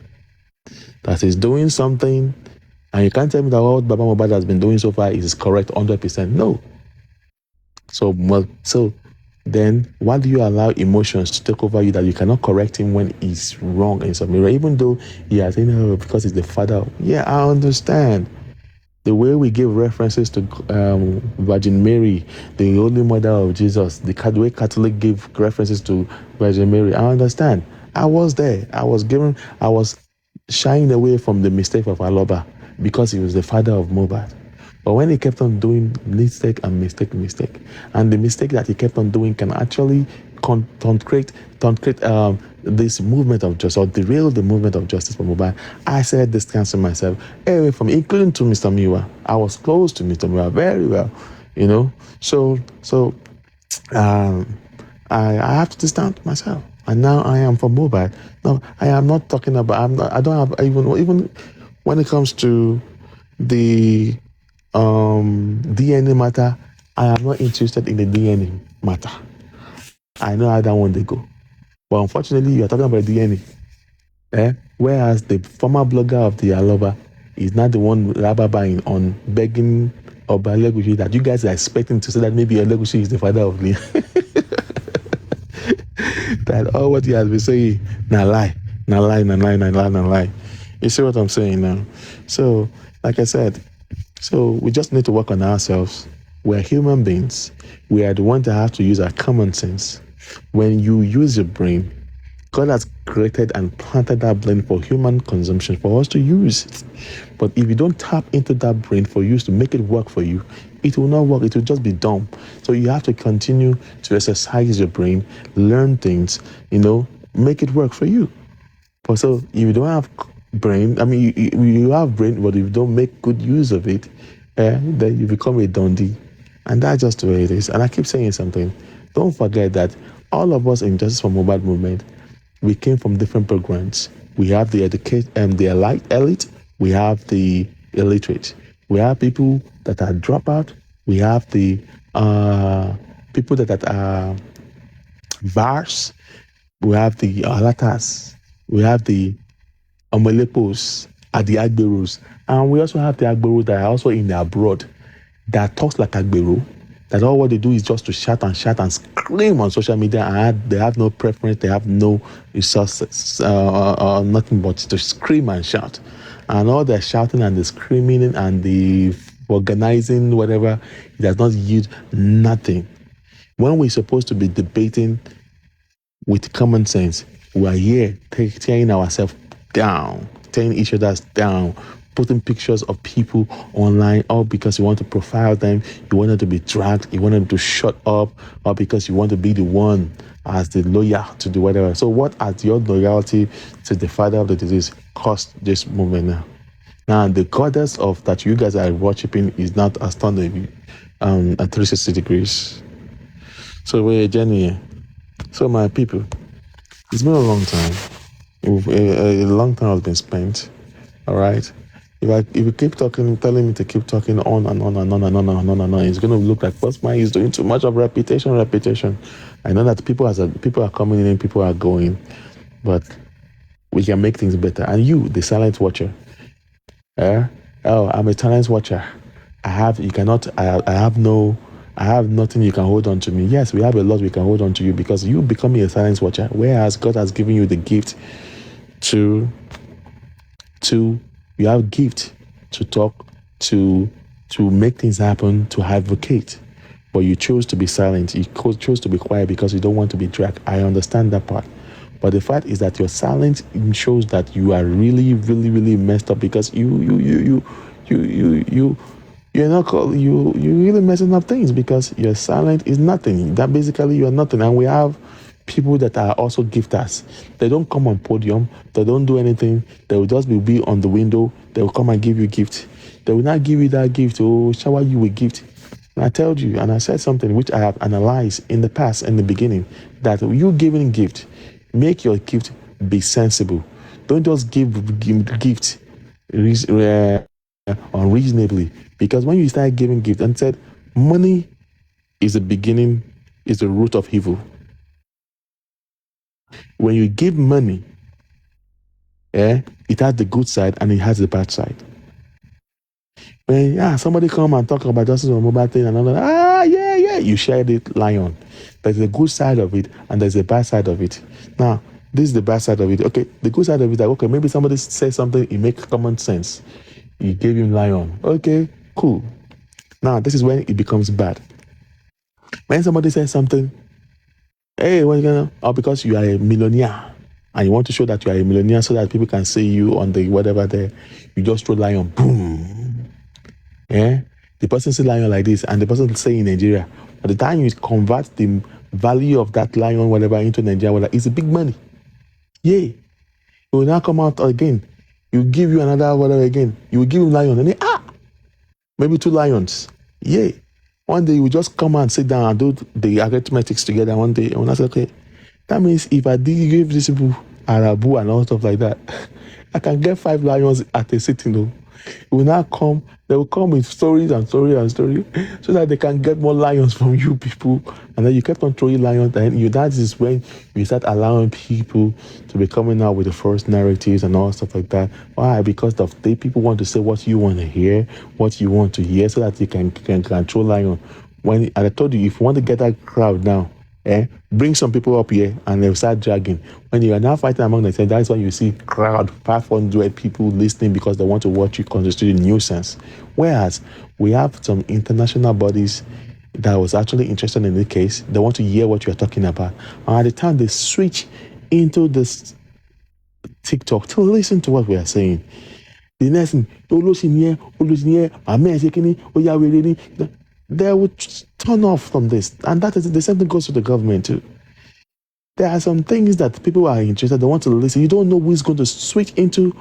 that is doing something, and you can't tell me that what Baba Mohbad has been doing so far is correct 100%. No. So then why do you allow emotions to take over you that you cannot correct him when he's wrong in some area, even though he has because he's the father? Yeah, I understand. The way we give references to Virgin Mary, the Holy Mother of Jesus, the way Catholic give references to Virgin Mary, I understand. I was there. I was shying away from the mistake of Aloba because he was the father of Mohbad. But when he kept on doing mistake, and the mistake that he kept on doing can actually concrete this movement of justice, or derail the movement of justice for Mohbad, I said distancing myself away from, including to Mr. Miwa. I was close to Mr. Miwa very well, So I have to distance myself, and now I am for Mohbad. No, I am not talking about. I don't have even when it comes to the DNA matter. I am not interested in the DNA matter. I know how that one they go. But unfortunately, you are talking about DNA. Whereas the former blogger of the Aloba is not the one rababaing on begging Oba Elegushi that you guys are expecting to say that maybe Elegushi is the father of Liam. That all what he has been saying, na lie. You see what I'm saying now? So, like I said, we just need to work on ourselves. We're human beings. We are the ones that have to use our common sense. When you use your brain, God has created and planted that brain for human consumption, for us to use it. But if you don't tap into that brain for use to make it work for you, it will not work. It will just be dumb. So you have to continue to exercise your brain, learn things, make it work for you. But so if you don't have brain, you have brain, but if you don't make good use of it, then you become a dundee. And that's just the way it is. And I keep saying something. Don't forget that all of us in Justice for Mohbad movement, we came from different backgrounds. We have the elite, we have the illiterate. We have people that are dropout. We have the people that are VARs. We have the Alatas. We have the Omelepos, the Agberos. And we also have the Agberos that are also in the abroad that talks like Agbero, that all what they do is just to shout and scream on social media, and they have no preference, they have no resources, nothing but to scream and shout. And all the shouting and the screaming and the organizing, whatever, it does not yield nothing. When we're supposed to be debating with common sense, we are here tearing ourselves down, tearing each other down, putting pictures of people online, all because you want to profile them, you want them to be dragged, you want them to shut up, or because you want to be the one as the lawyer to do whatever. So what has your loyalty to the father of the disease cost this movement now? Now, the goddess of that you guys are worshipping is not astonishing at 360 degrees. So we're a journey here. So my people, it's been a long time. A long time has been spent. All right. If you keep talking, telling me to keep talking on and on and on and on and on and on, it's going to look like Bossman is doing too much of repetition. I know that people are coming in, people are going, but we can make things better. And you, the silent watcher, I'm a silent watcher. I have nothing you can hold on to me. Yes, we have a lot we can hold on to you because you becoming a silent watcher, whereas God has given you the gift to you have gift to talk, to make things happen, to advocate. But you chose to be silent. You chose to be quiet because you don't want to be dragged. I understand that part. But the fact is that your silence shows that you are really, really, really messed up because you're really messing up things because your silent is nothing. That basically you are nothing. And we have people that are also gifters. They don't come on podium. They don't do anything. They will just be on the window. They will come and give you gift. They will not give you that gift or shower you with gift. And I told you, and I said something which I have analyzed in the past, in the beginning, that you giving gift, make your gift be sensible. Don't just give gift unreasonably. Because when you start giving gift and said money is the beginning, is the root of evil. When you give money, it has the good side and it has the bad side. When somebody come and talk about justice for mobile thing and all that, you share the lion. There's a good side of it and there's a bad side of it. Now, this is the bad side of it. Okay, the good side of it is like, okay, maybe somebody says something, it makes common sense. You gave him lion. Okay, cool. Now, this is when it becomes bad. When somebody says something, hey, what are you gonna? Oh, because you are a millionaire and you want to show that you are a millionaire so that people can see you on the whatever there, you just throw lion, boom. The person say lion like this and the person say in Nigeria. By the time you convert the value of that lion, whatever, into Nigeria, whatever, it's a big money. Yeah. It will now come out again. You give you another whatever again. You will give him lion and then, maybe 2 lions. Yeah. One day you will just come and sit down and do the arithmetics together one day. And I say, okay, that means if I did give these people Arabu and all stuff like that, I can get 5 lions at a sitting though. It will now come, they will come with stories and stories and stories so that they can get more lions from you people. And then you kept on throwing lions, and that is when you start allowing people to be coming out with the first narratives and all stuff like that. Why? Because people want to say what you want to hear, what you want to hear, so that you can control lion. And I told you, if you want to get that crowd now, bring some people up here and they'll start dragging. When you are now fighting among themselves, that's when you see crowd 500 people listening because they want to watch you constitute a nuisance. Whereas we have some international bodies that was actually interested in the case. They want to hear what you're talking about. And at the time they switch into this TikTok to listen to what we are saying. The next thing, they would turn off from this. And that is the same thing goes to the government too. There are some things that people are interested, they want to listen. You don't know who's going to switch into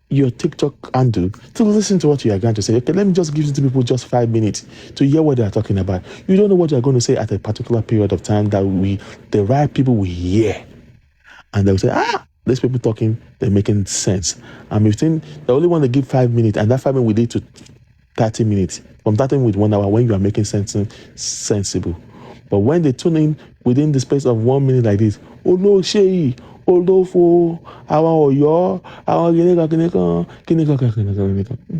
your TikTok handle to listen to what you are going to say. Okay, let me just give the people just 5 minutes to hear what they are talking about. You don't know what you're going to say at a particular period of time that the right people will hear. And they'll say, these people talking, they're making sense. And within, they only want to give 5 minutes, and that 5 minutes will lead to 30 minutes. From 30 minutes with 1 hour when you are making sensible. But when they tune in within the space of 1 minute like this, they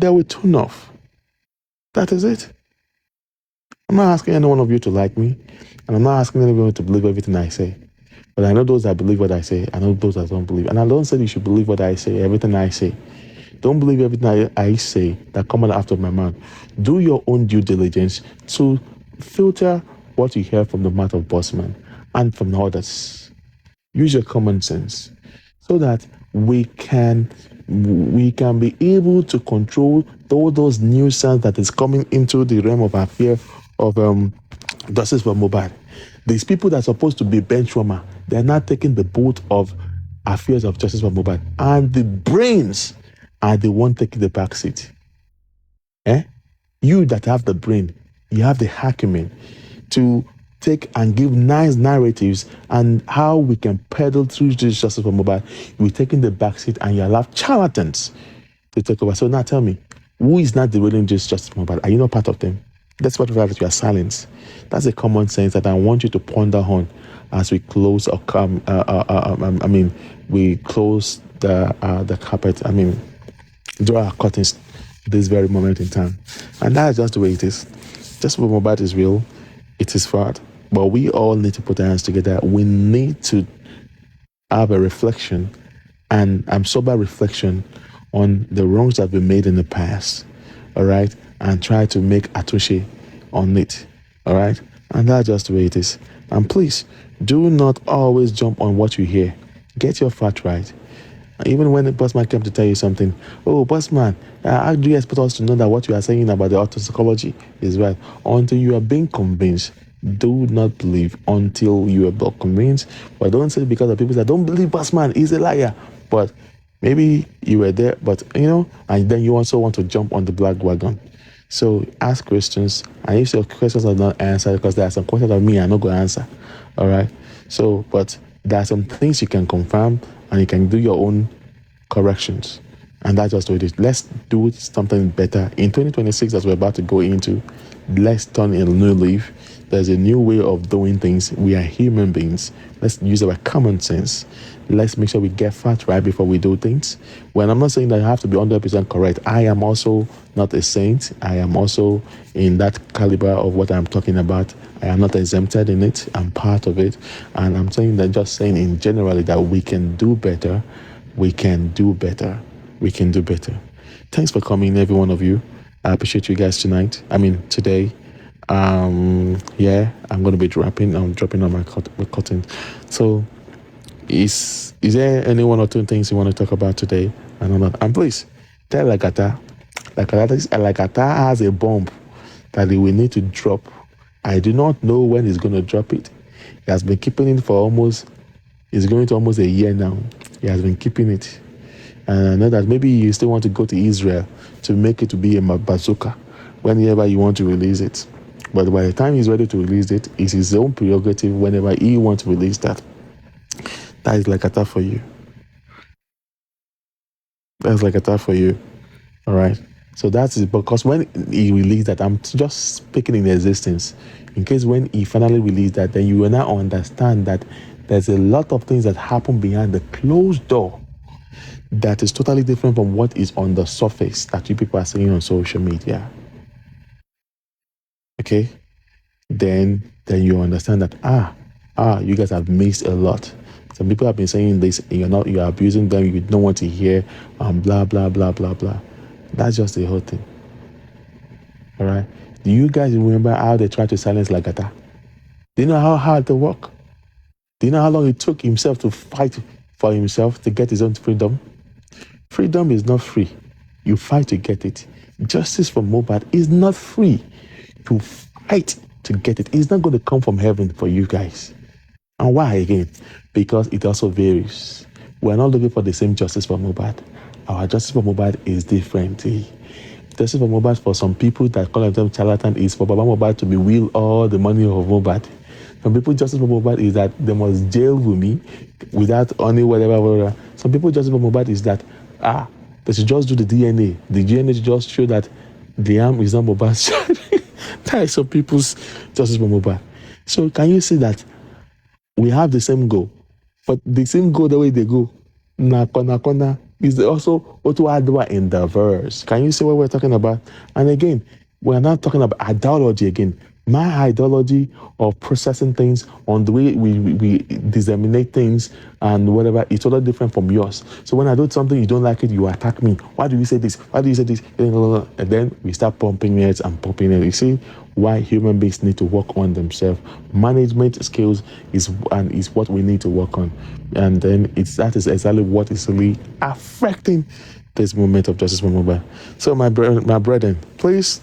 will tune off. That is it. I'm not asking any one of you to like me, and I'm not asking anyone to believe everything I say. But I know those that believe what I say, I know those that don't believe. And I don't say you should believe what I say, everything I say. Don't believe everything I say that comes out of my mouth. Do your own due diligence to filter what you hear from the mouth of Bossman and from others. Use your common sense so that we can be able to control all those nuisance that is coming into the realm of affair of justice for mobile. These people that are supposed to be bench warmer, they're not taking the boat of affairs of justice for mobile, and the brains are the one taking the back seat. You that have the brain, you have the acumen to take and give nice narratives and how we can pedal through this justice for mobile. You're taking the back seat and you allow charlatans to take over. So now tell me, who is not derailing this justice for mobile? Are you not part of them? That's what that you are silent. That's a common sense that I want you to ponder on as we close or we close the carpet. Draw our curtains this very moment in time. And that's just the way it is. Justice for mobile is real. It is hard. But we all need to put our hands together. We need to have a reflection and sober reflection on the wrongs that have been made in the past. All right? And try to make atushe on it. All right? And that's just the way it is. And please, do not always jump on what you hear. Get your facts right. Even when the bossman came to tell you something, bossman, how do you expect us to know that what you are saying about the autopsychology is right? Until you are being convinced, do not believe until you are convinced. But don't say because of people that don't believe bossman is a liar. But maybe you were there, but and then you also want to jump on the black wagon. So ask questions, and if your questions are not answered, because there are some questions that me I'm not going to answer. All right. So, but there are some things you can confirm, and you can do your own corrections. And that's just what it is. Let's do something better. In 2026, as we're about to go into, let's turn a new leaf. There's a new way of doing things. We are human beings. Let's use our common sense. Let's make sure we get facts right before we do things. When I'm not saying that I have to be 100% correct, I am also not a saint. I am also in that caliber of what I'm talking about. I am not exempted in it. I'm part of it. And I'm saying that, just saying in generally, that we can do better. We can do better. We can do better. Thanks for coming, every one of you. I appreciate you guys today. Yeah, I'm gonna be dropping on my cotton. So is there any one or two things you want to talk about today? And please tell Lagata has a bomb that he will need to drop. I do not know when he's gonna drop it. He has been keeping it for it's going to almost a year now. He has been keeping it. And I know that maybe you still want to go to Israel to make it to be a bazooka whenever you want to release it. But by the time he's ready to release it, it's his own prerogative whenever he wants to release that. That is like a tap for you. That's like a tap for you. All right. So that's it. Because when he released that, I'm just speaking in existence. In case when he finally released that, then you will now understand that there's a lot of things that happen behind the closed door that is totally different from what is on the surface that you people are seeing on social media. Okay? Then you understand that you guys have missed a lot. Some people have been saying this, and you're abusing them, you don't want to hear, blah blah blah blah blah. That's just the whole thing. All right. Do you guys remember how they tried to silence Lagata? Do you know how hard they work? Do you know how long it took himself to fight for himself to get his own freedom? Freedom is not free. You fight to get it. Justice for Mohbad is not free. You fight to get it. It's not going to come from heaven for you guys. And why again? Because it also varies. We're not looking for the same justice for Mohbad. Our justice for Mohbad is different. Justice for Mohbad, for some people that call themselves charlatan, is for Baba Mohbad to be will all the money of Mohbad. Some people justice for Mohbad is that they must jail Wunmi without any whatever. Some people justice for Mohbad is that they should just do the DNA. The DNA should just show that the arm is not Mohbad's child. That is some people's justice for Mohbad. So can you see that we have the same goal, but the same goal, the way they go, nakona is also Otuadwa in the verse. Can you see what we're talking about? And again, we're not talking about ideology again. My ideology of processing things on the way we disseminate things and whatever is totally different from yours. So when I do something, you don't like it, you attack me. Why do you say this? Why do you say this? And then we start pumping it and pumping it. You see why human beings need to work on themselves. Management skills is what we need to work on. And then that is exactly what is really affecting this movement of justice for Mohbad. So my brethren, please,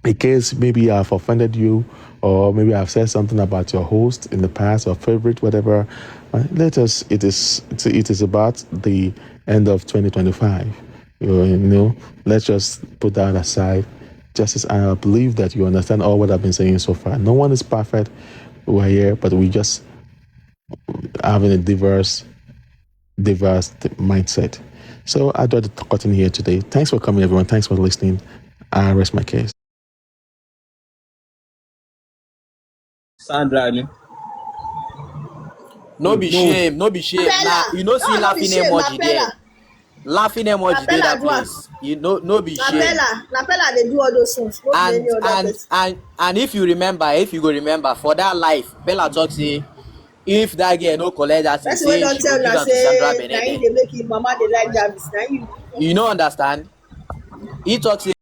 in case maybe I've offended you, or maybe I've said something about your host in the past, or favorite, whatever, it is about the end of 2025. Let's just put that aside. Justice, I believe that you understand all what I've been saying so far. No one is perfect. We're here, but we just having a diverse mindset. So I draw the curtain here today. Thanks for coming, everyone. Thanks for listening. I rest my case. Sandra, no be shame. Nah, you know, see laughing emoji there. Laughing emoji there that place. No be shame. Napela they do all those things. And if you go remember for that life, Bella talk say if that girl no collect that thing, say she go give am to Sandra Benede. They make it, mama they like Jarvis. You no understand? He talks say